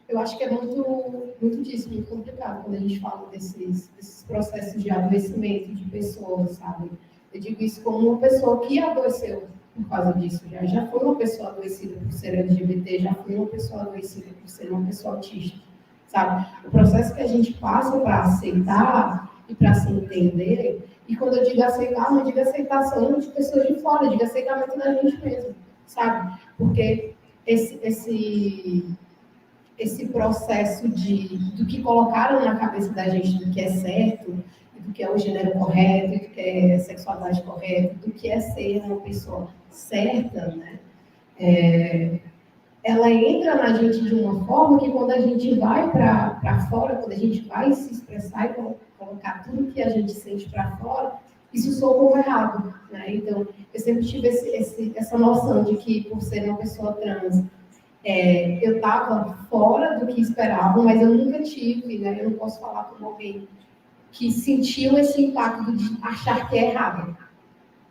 Eu acho que é muito disso, muito complicado quando a gente fala desses processos de adoecimento de pessoas, sabe? Eu digo isso como uma pessoa que adoeceu por causa disso. Já foi uma pessoa adoecida por ser LGBT, já foi uma pessoa adoecida por ser uma pessoa autista, sabe? O processo que a gente passa para aceitar e para se entender, e quando eu digo aceitar, não digo aceitação de pessoas de fora, eu digo aceitamento da gente mesmo, sabe? Porque esse processo do que colocaram na cabeça da gente do que é certo, do que é o gênero correto, do que é a sexualidade correta, do que é ser uma pessoa certa, né? Ela entra na gente de uma forma que quando a gente vai para fora, quando a gente vai se expressar e colocar tudo que a gente sente para fora, isso soa como errado, né? Então, eu sempre tive essa noção de que, por ser uma pessoa trans, eu estava fora do que esperavam, mas eu nunca tive, né? Eu não posso falar com alguém que sentiu esse impacto de achar que é errado.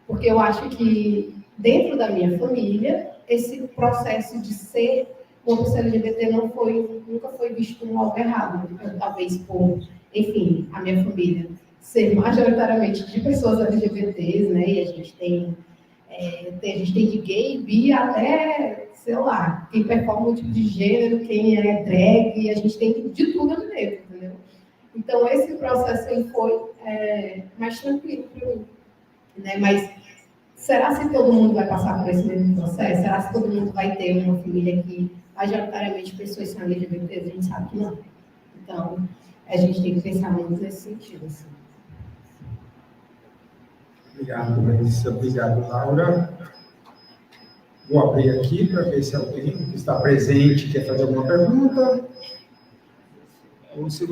Porque eu acho que, dentro da minha família, esse processo de ser uma pessoa LGBT nunca foi visto como algo errado. Então, talvez por, enfim, a minha família ser majoritariamente de pessoas LGBTs, né? E a gente tem de gay, bi, até, sei lá, quem performa um tipo de gênero, quem é drag, a gente tem de tudo ali dentro, entendeu? Então, esse processo aí foi mais tranquilo para mim, né? Mas será que todo mundo vai passar por esse mesmo processo? Será que todo mundo vai ter uma família que majoritariamente pessoas são LGBT? A gente sabe que não. Então, a gente tem que pensar muito nesse sentido, assim. Obrigado, Larissa. Obrigado, Laura. Vou abrir aqui para ver se alguém que está presente quer fazer alguma pergunta. Ou se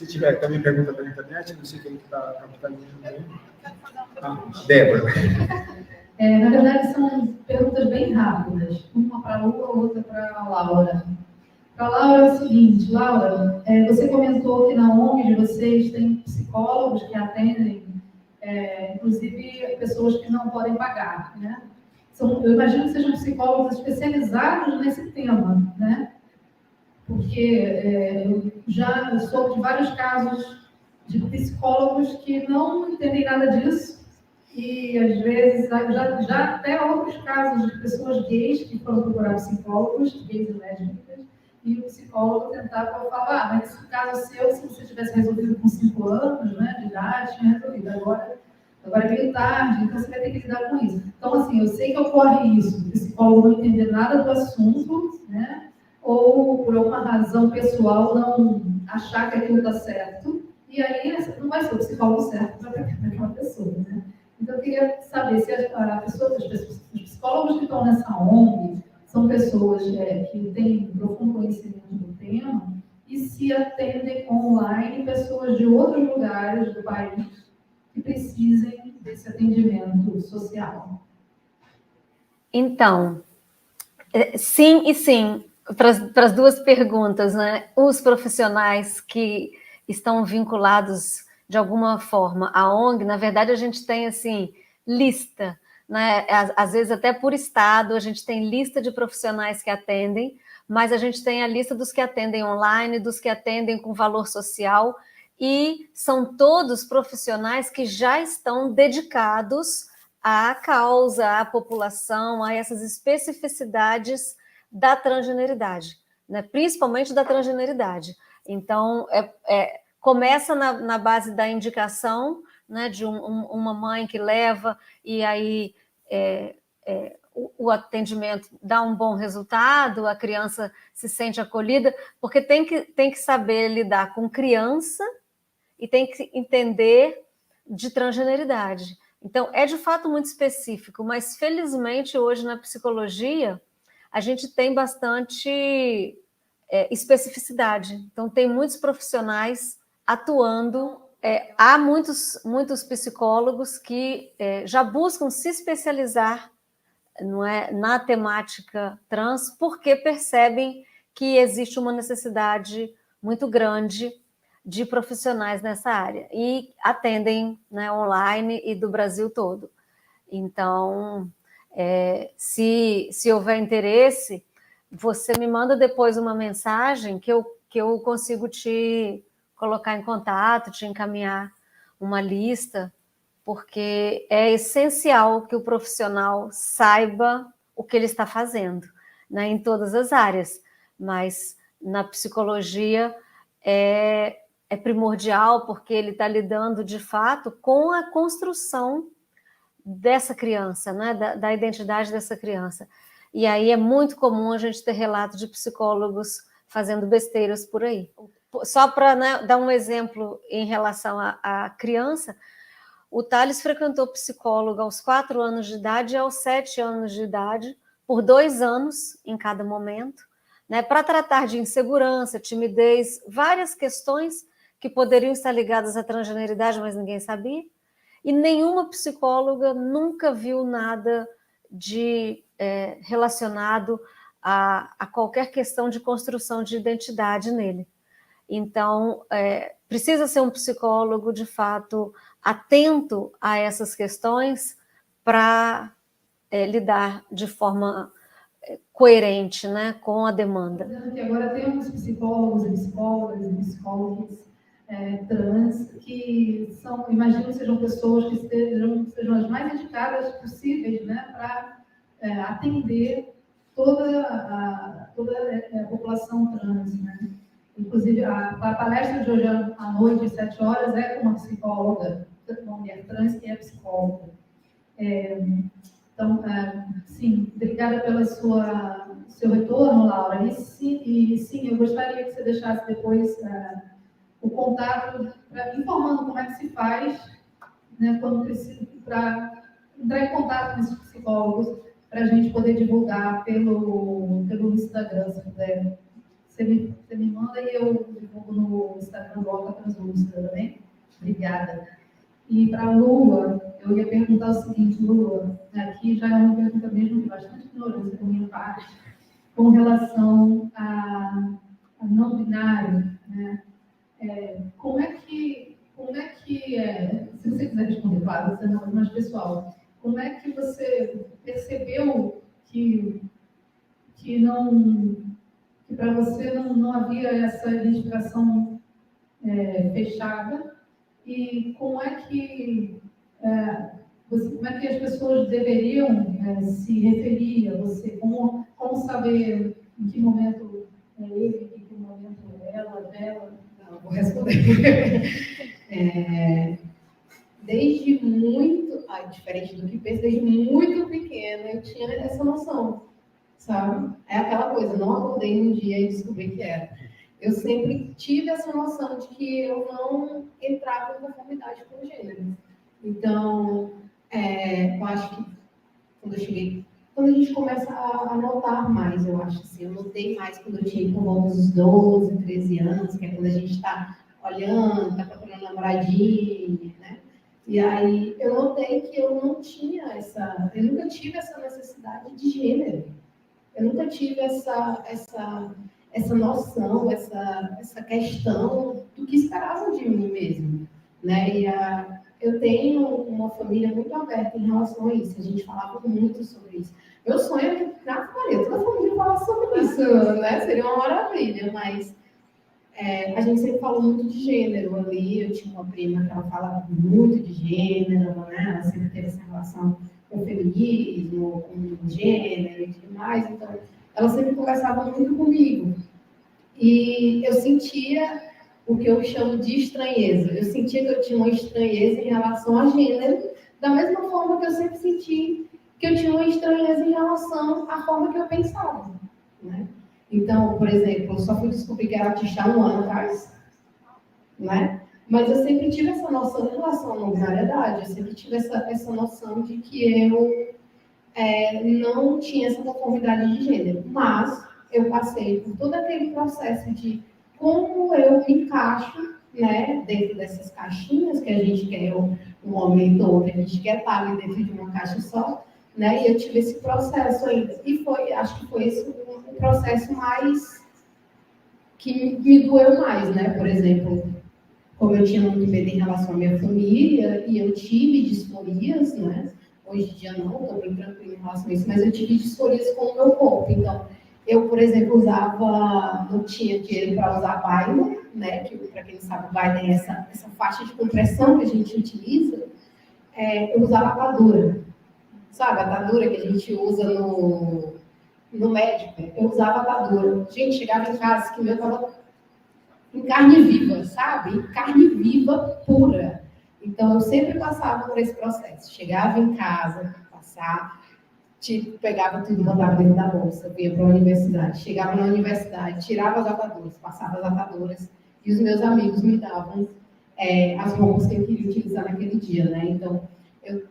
tiver também pergunta pela internet, não sei quem está capitalizando. Débora. Na verdade, são perguntas bem rápidas. Uma para a Lua, outra para a Laura. Para a Laura é o seguinte, Laura, você comentou que na ONG de vocês tem psicólogos que atendem, inclusive pessoas que não podem pagar, né? Eu imagino que sejam psicólogos especializados nesse tema, né? Porque eu soube de vários casos de psicólogos que não entendem nada disso e, às vezes, já até outros casos de pessoas gays que foram procurar psicólogos, gays e lésbicas, e o psicólogo tentava falar, mas esse caso seu, se você tivesse resolvido com 5 anos, né, de idade, tinha resolvido. Agora é meio tarde, então você vai ter que lidar com isso. Então, assim, eu sei que ocorre isso, o psicólogo não entender nada do assunto, né, ou por alguma razão pessoal não achar que aquilo está certo, e aí não vai ser o psicólogo certo para aquela pessoa, né? Então, eu queria saber se os psicólogos que estão nessa ONG são pessoas que têm profundo conhecimento do tema e se atendem online pessoas de outros lugares do país que precisem desse atendimento social. Então, sim e sim, para as duas perguntas, né? Os profissionais que estão vinculados de alguma forma à ONG, na verdade a gente tem assim lista, né? Às vezes até por estado a gente tem lista de profissionais que atendem, mas a gente tem a lista dos que atendem online, dos que atendem com valor social, e são todos profissionais que já estão dedicados à causa, à população, a essas especificidades da transgeneridade, né? Principalmente da transgeneridade. Então, começa na base da indicação, né, de uma mãe que leva, e aí o atendimento dá um bom resultado, a criança se sente acolhida, porque tem que saber lidar com criança e tem que entender de transgeneridade. Então, é de fato muito específico, mas felizmente hoje na psicologia a gente tem bastante especificidade. Então, tem muitos profissionais atuando. Há muitos psicólogos que já buscam se especializar, não é, na temática trans, porque percebem que existe uma necessidade muito grande de profissionais nessa área e atendem, né, online e do Brasil todo. Então, se houver interesse, você me manda depois uma mensagem que eu consigo te colocar em contato, te encaminhar uma lista, porque é essencial que o profissional saiba o que ele está fazendo, né, em todas as áreas, mas na psicologia é primordial, porque ele está lidando, de fato, com a construção dessa criança, né, da identidade dessa criança. E aí é muito comum a gente ter relatos de psicólogos fazendo besteiras por aí. Só para, né, dar um exemplo em relação à criança, o Thales frequentou psicólogo aos 4 anos de idade e aos 7 anos de idade, por 2 anos em cada momento, né, para tratar de insegurança, timidez, várias questões que poderiam estar ligadas à transgeneridade, mas ninguém sabia. E nenhuma psicóloga nunca viu nada de relacionado a qualquer questão de construção de identidade nele. Então, precisa ser um psicólogo, de fato, atento a essas questões para lidar de forma coerente, né, com a demanda. Que agora temos psicólogos e psicólogas e psicólogos trans que imagino sejam pessoas que sejam as mais indicadas possíveis, né, para atender toda a população trans, né? Inclusive, a palestra de hoje à noite, às 7 horas, é com uma psicóloga, uma mulher trans que é psicóloga. Então, sim, obrigada pelo seu retorno, Laura. E sim, eu gostaria que você deixasse depois o contato, informando como é que se faz, né, quando precisa, para entrar em contato com esses psicólogos, para a gente poder divulgar pelo Instagram, se puder. Você me manda e eu divulgo no Instagram do Alta Translúcida também. Obrigada. E para a Lua, eu ia perguntar o seguinte, Lula, aqui já é uma pergunta mesmo de bastante ignorância da minha parte, com relação a não binário, né? Como é que se você quiser responder, claro, você não, mas pessoal, como é que você percebeu que para você não havia essa identificação fechada, e como é que as pessoas deveriam se referir a você, como saber em que momento é ele, em que momento é ela, dela? Não, vou responder. Desde muito, diferente do que penso, desde muito pequena eu tinha essa noção, sabe? É aquela coisa, não acordei um dia e descobri que era. Eu sempre tive essa noção de que eu não entrava em conformidade com o gênero. Então, eu acho que quando a gente começa a notar mais, eu acho assim, eu notei mais quando eu tinha por volta dos 12, 13 anos, que é quando a gente está olhando, está procurando namoradinha, né? E aí eu notei que eu nunca tive essa necessidade de gênero. Eu nunca tive essa noção, essa questão do que esperavam de mim mesmo, né? Eu tenho uma família muito aberta em relação a isso. A gente falava muito sobre isso. Meu sonho é que, na Maria, toda a família falasse sobre isso, né? Seria uma maravilha, mas a gente sempre falou muito de gênero ali. Eu tinha uma prima que ela falava muito de gênero, né? Ela sempre teve essa relação com o feminismo, com o gênero e tudo mais. Então, ela sempre conversava muito comigo. E eu sentia o que eu chamo de estranheza. Eu sentia que eu tinha uma estranheza em relação a gênero, da mesma forma que eu sempre senti que eu tinha uma estranheza em relação à forma que eu pensava, né? Então, por exemplo, eu só fui descobrir que era autista há um ano atrás, né? Mas eu sempre tive essa noção em relação à não-binariedade, eu sempre tive essa noção de que eu não tinha essa conformidade de gênero, mas eu passei por todo aquele processo de como eu me encaixo, né, dentro dessas caixinhas que a gente quer, um homem todo, a gente quer estar ali dentro de uma caixa só, né, e eu tive esse processo ainda, e acho que foi esse o processo mais, que me doeu mais, né, por exemplo, como eu tinha muito medo em relação à minha família, e eu tive disforias, né, hoje em dia não, estou bem tranquila em relação a isso, mas eu tive disforias com o meu corpo. Então, eu, por exemplo, não tinha dinheiro para usar baile, né? Que, para quem não sabe, o baile é essa faixa de compressão que a gente utiliza. Eu usava atadura, sabe? A atadura que a gente usa no médico. Eu usava atadura. Gente, chegava em casa que o meu estava em carne viva, sabe? Em carne viva pura. Então, eu sempre passava por esse processo. Chegava em casa, pegava tudo, botava dentro da bolsa, ia para a universidade. Chegava na universidade, tirava as ataduras, passava as ataduras, e os meus amigos me davam as roupas que eu queria utilizar naquele dia, né? Então,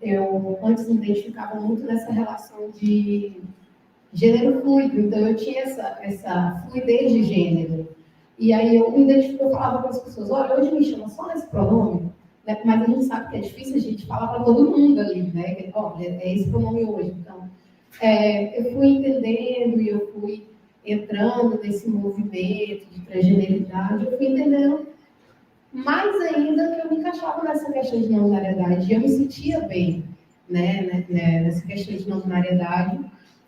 eu antes me identificava muito nessa relação de gênero fluido. Então, eu tinha essa fluidez de gênero. E aí, eu falava para as pessoas, olha, hoje me chama só nesse pronome, né? Mas a gente sabe que é difícil a gente falar para todo mundo ali, né? Olha, é esse pronome hoje. Então, eu fui entendendo e eu fui entrando nesse movimento de transgeneridade, eu fui entendendo mais ainda que eu me encaixava nessa questão de não-binariedade. E eu me sentia bem, né, nessa questão de não-binariedade.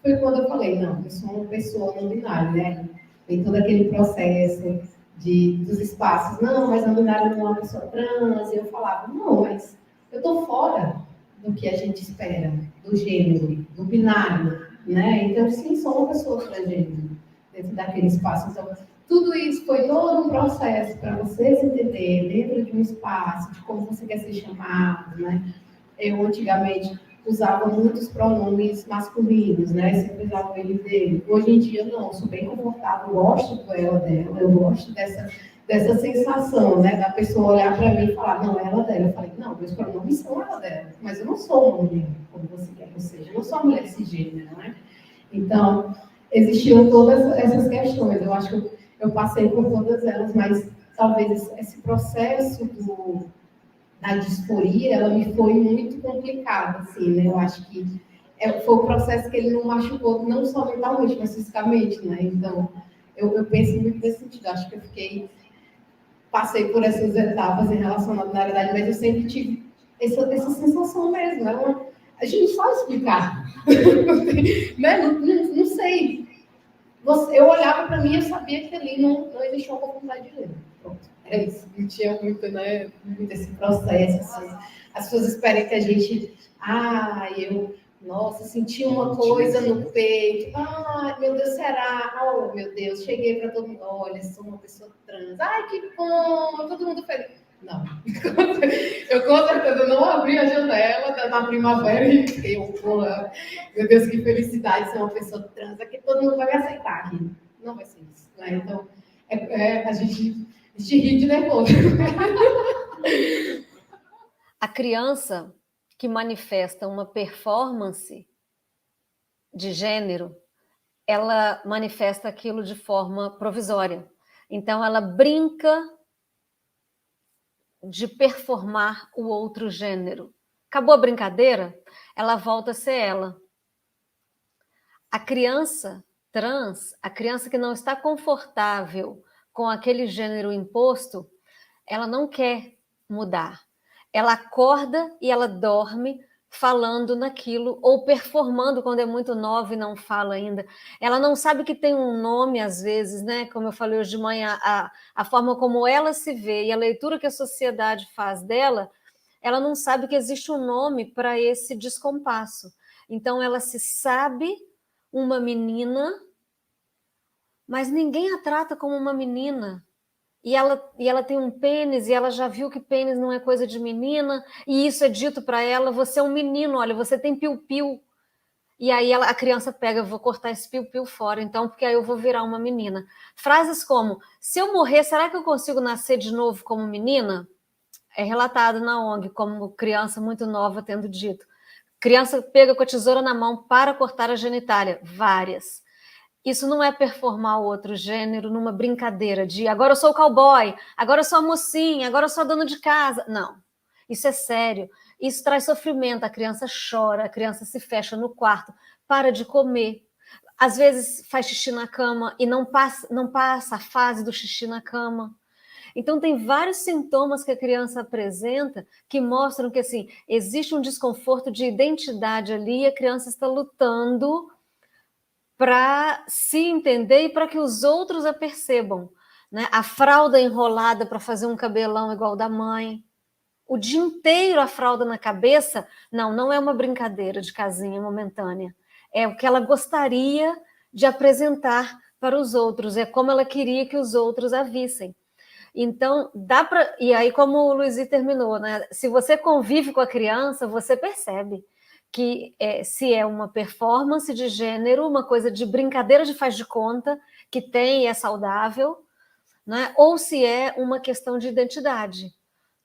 Foi quando eu falei, não, eu sou uma pessoa não-binária, né? Tem todo aquele processo dos espaços. Não, mas não-binária não é uma pessoa trans. E eu falava, não, mas eu estou fora do que a gente espera, do gênero, do binário, né? Então, sim, sou uma pessoa transgênero dentro daquele espaço. Então, tudo isso foi todo um processo para você se entender dentro de um espaço, de como você quer ser chamado, né? Eu, antigamente, usava muitos pronomes masculinos, né? Sempre usava ele dele. Hoje em dia, não, sou bem confortável, gosto do ela dela, eu gosto dessa sensação, né, da pessoa olhar para mim e falar, não, ela dela. Eu falei, não, meus pronomes são ela dela, mas eu não sou uma mulher, como você quer que eu seja, eu não sou uma mulher cisgênera, né? Então, existiam todas essas questões, eu acho que eu passei por todas elas, mas talvez esse processo da disforia, ela me foi muito complicada, assim, né? Eu acho que foi um processo que ele não machucou, não só mentalmente, mas fisicamente, né? Então, eu penso muito nesse sentido. Acho que passei por essas etapas em relação à binaridade, mas eu sempre tive essa sensação mesmo. A gente não sabe explicar. Né? Não sei. Eu olhava para mim e eu sabia que ali não existia uma oportunidade de ler. Pronto. Era isso. Não tinha muito, né, muito esse processo. Assim. As pessoas esperam que a gente. Nossa, senti uma coisa no peito. Meu Deus, será? Oh, meu Deus, cheguei para todo mundo. Olha, sou uma pessoa trans. Ai, que bom! Todo mundo feliz. Não. Eu com certeza não abri a janela na primavera e fiquei, meu Deus, que felicidade ser uma pessoa trans. Aqui todo mundo vai me aceitar aqui. Não vai ser isso. Né? Então, a gente ri de nervoso. A criança que manifesta uma performance de gênero, ela manifesta aquilo de forma provisória. Então, ela brinca de performar o outro gênero. Acabou a brincadeira, ela volta a ser ela. A criança trans, a criança que não está confortável com aquele gênero imposto, ela não quer mudar. Ela acorda e ela dorme falando naquilo, ou performando quando é muito nova e não fala ainda. Ela não sabe que tem um nome, às vezes, né? Como eu falei hoje de manhã, a forma como ela se vê e a leitura que a sociedade faz dela, ela não sabe que existe um nome para esse descompasso. Então, ela se sabe uma menina, mas ninguém a trata como uma menina. E ela tem um pênis, e ela já viu que pênis não é coisa de menina, e isso é dito para ela, você é um menino, olha, você tem piu-piu. E aí a criança pega, eu vou cortar esse piu-piu fora, então, porque aí eu vou virar uma menina. Frases como, se eu morrer, será que eu consigo nascer de novo como menina? É relatado na ONG, como criança muito nova tendo dito. Criança pega com a tesoura na mão para cortar a genitália. Várias. Isso não é performar o outro gênero numa brincadeira de agora eu sou o cowboy, agora eu sou a mocinha, agora eu sou a dona de casa. Não, isso é sério. Isso traz sofrimento, a criança chora, a criança se fecha no quarto, para de comer. Às vezes faz xixi na cama e não passa a fase do xixi na cama. Então tem vários sintomas que a criança apresenta que mostram que assim, existe um desconforto de identidade ali e a criança está lutando para se entender e para que os outros a percebam. Né? A fralda enrolada para fazer um cabelão igual da mãe. O dia inteiro a fralda na cabeça, não é uma brincadeira de casinha momentânea. É o que ela gostaria de apresentar para os outros, é como ela queria que os outros a vissem. Então, dá para... E aí, como o Luizy terminou, né? Se você convive com a criança, você percebe que se é uma performance de gênero, uma coisa de brincadeira de faz de conta, que tem e é saudável, né? Ou se é uma questão de identidade.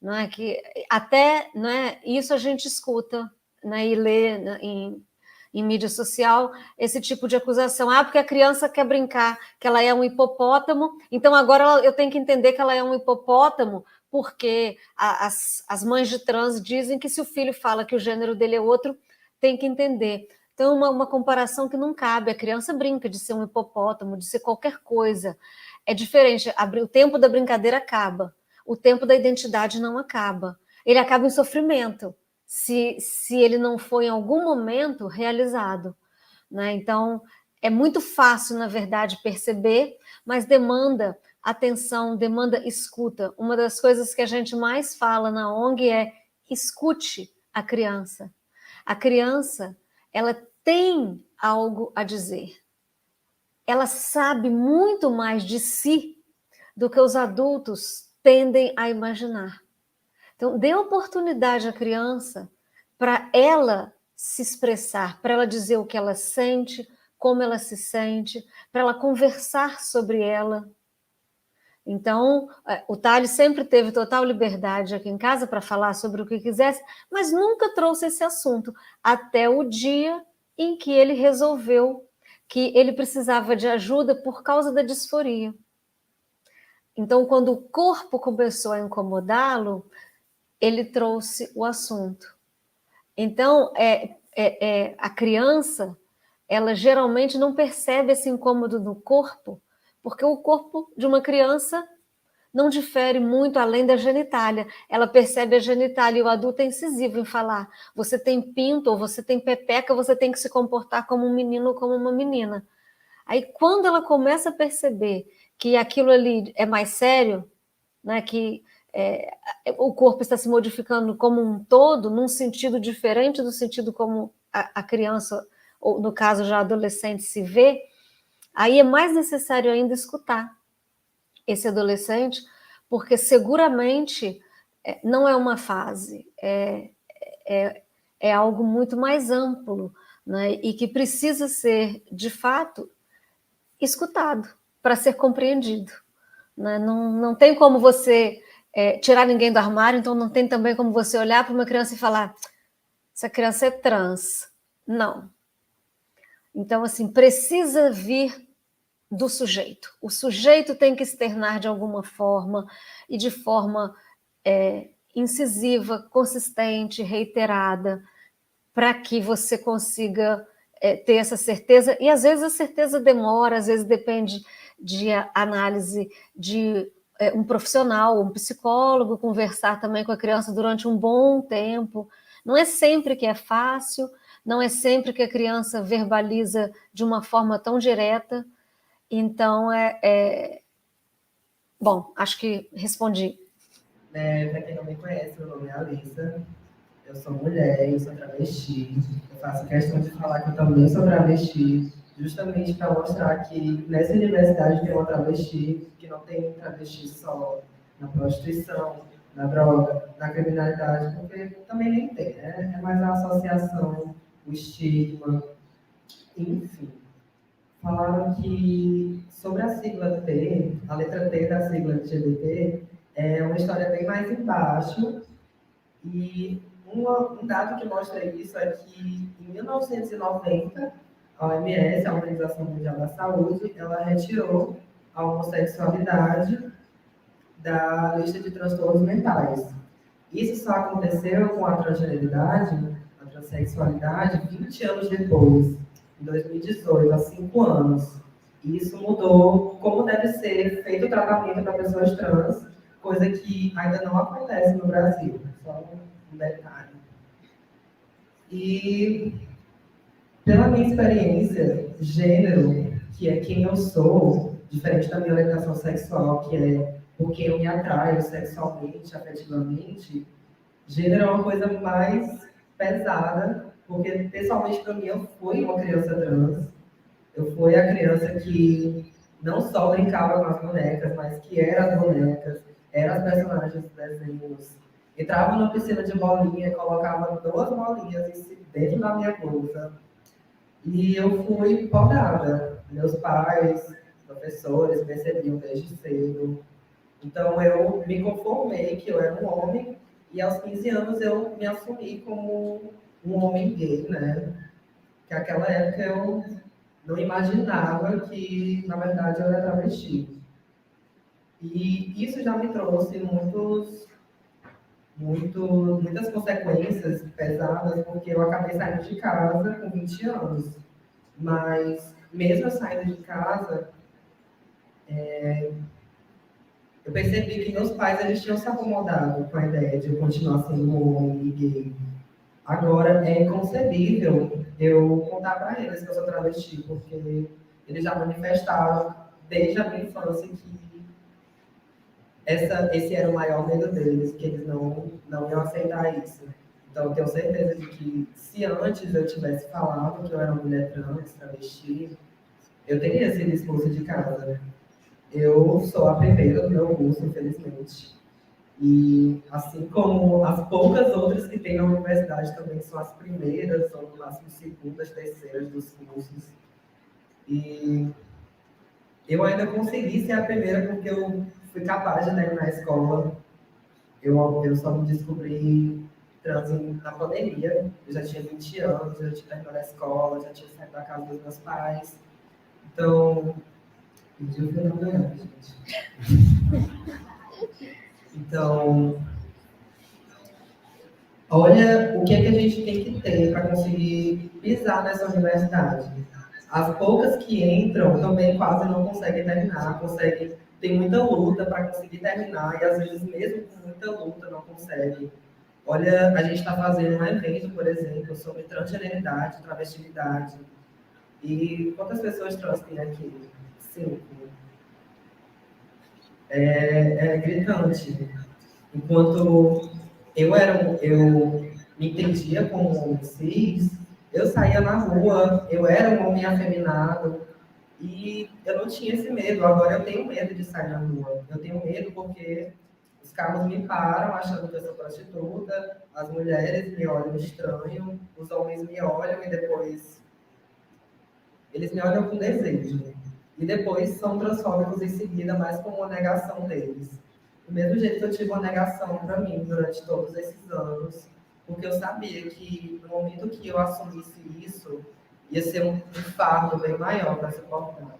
Né? Que até, né, isso a gente escuta, né, e lê, né, em mídia social esse tipo de acusação. Porque a criança quer brincar que ela é um hipopótamo, então agora eu tenho que entender que ela é um hipopótamo porque as mães de trans dizem que se o filho fala que o gênero dele é outro, tem que entender. Então, uma comparação que não cabe. A criança brinca de ser um hipopótamo, de ser qualquer coisa. É diferente. O tempo da brincadeira acaba. O tempo da identidade não acaba. Ele acaba em sofrimento, se ele não for em algum momento realizado. Né? Então, é muito fácil, na verdade, perceber, mas demanda atenção, demanda escuta. Uma das coisas que a gente mais fala na ONG é escute a criança. A criança, ela tem algo a dizer. Ela sabe muito mais de si do que os adultos tendem a imaginar. Então, dê oportunidade à criança para ela se expressar, para ela dizer o que ela sente, como ela se sente, para ela conversar sobre ela. Então, o Thales sempre teve total liberdade aqui em casa para falar sobre o que quisesse, mas nunca trouxe esse assunto, até o dia em que ele resolveu que ele precisava de ajuda por causa da disforia. Então, quando o corpo começou a incomodá-lo, ele trouxe o assunto. Então, a criança, ela geralmente não percebe esse incômodo no corpo, porque o corpo de uma criança não difere muito além da genitália. Ela percebe a genitália e o adulto é incisivo em falar. Você tem pinto ou você tem pepeca, você tem que se comportar como um menino ou como uma menina. Aí, quando ela começa a perceber que aquilo ali é mais sério, né, que o corpo está se modificando como um todo, num sentido diferente do sentido como a criança, ou no caso já adolescente, se vê, aí é mais necessário ainda escutar esse adolescente, porque seguramente não é uma fase, é algo muito mais amplo, né, e que precisa ser, de fato, escutado para ser compreendido. Né? Não tem como você tirar ninguém do armário, então não tem também como você olhar para uma criança e falar, essa criança é trans. Não. Então, assim, precisa vir do sujeito. O sujeito tem que externar de alguma forma, e de forma incisiva, consistente, reiterada, para que você consiga ter essa certeza. E às vezes a certeza demora, às vezes depende de análise de um profissional, um psicólogo, conversar também com a criança durante um bom tempo. Não é sempre que é fácil, não é sempre que a criança verbaliza de uma forma tão direta. Então, bom, acho que respondi. Para quem não me conhece, meu nome é Alissa, eu sou mulher, eu sou travesti, eu faço questão de falar que eu também sou travesti, justamente para mostrar que nessa universidade tem uma travesti, que não tem travesti só na prostituição, na droga, na criminalidade, porque também nem tem, né? É mais a associação, o estigma, enfim. Falaram que sobre a sigla T, a letra T da sigla LGBT, é uma história bem mais embaixo, e um dado que mostra isso é que em 1990, a OMS, a Organização Mundial da Saúde, ela retirou a homossexualidade da lista de transtornos mentais. Isso só aconteceu com a transgeneridade, a transexualidade, 20 anos depois, em 2018, há 5 anos. E isso mudou como deve ser feito o tratamento para pessoas trans, coisa que ainda não acontece no Brasil. Só um detalhe. E, pela minha experiência, gênero, que é quem eu sou, diferente da minha orientação sexual, que é por quem eu me atraio sexualmente, afetivamente, gênero é uma coisa mais pesada, porque, pessoalmente, para mim, eu fui uma criança trans. Eu fui a criança que não só brincava com as bonecas, mas que era as bonecas, era as personagens dos desenhos. Entrava numa piscina de bolinha e colocava 2 bolinhas dentro da minha blusa. E eu fui podada. Meus pais, professores, percebiam desde cedo. Então, eu me conformei que eu era um homem, e aos 15 anos eu me assumi como um homem gay, né? Que naquela época eu não imaginava que, na verdade, eu era travesti. E isso já me trouxe muitas consequências pesadas, porque eu acabei saindo de casa com 20 anos. Mas, mesmo eu saindo de casa, eu percebi que meus pais eles tinham se acomodado com a ideia de eu continuar sendo um homem gay. Agora, é inconcebível eu contar para eles que eu sou travesti, porque eles já manifestaram desde a minha infância que esse era o maior medo deles, que eles não iam aceitar isso. Então, eu tenho certeza de que se antes eu tivesse falado que eu era uma mulher trans, travesti, eu teria sido expulsa de casa. Eu sou a primeira do meu curso, infelizmente. E assim como as poucas outras que tem na universidade também são as primeiras, ou no máximo segundas, terceiras dos cursos. E eu ainda consegui ser a primeira porque eu fui capaz de terminar a escola. Eu só me descobri trans na pandemia. Eu já tinha 20 anos, eu já tinha terminado a escola, já tinha saído da casa dos meus pais. Então, pedi o final da ano, gente. Então, olha o que é que a gente tem que ter para conseguir pisar nessa universidade. As poucas que entram também quase não conseguem terminar, tem muita luta para conseguir terminar, e às vezes mesmo com muita luta não consegue. Olha, a gente está fazendo um evento, por exemplo, sobre transgeneridade, travestilidade. E quantas pessoas trans tem aqui? 5. É gritante. Enquanto eu me entendia como um homem cis, eu saía na rua, eu era um homem afeminado, e eu não tinha esse medo. Agora eu tenho medo de sair na rua. Eu tenho medo porque os carros me param achando que eu sou prostituta, as mulheres me olham estranho, os homens me olham e depois eles me olham com desejo. E depois são transfóbicos em seguida, mais como uma negação deles. Do mesmo jeito que eu tive uma negação para mim durante todos esses anos, porque eu sabia que no momento que eu assumisse isso, ia ser um fardo bem maior para suportar.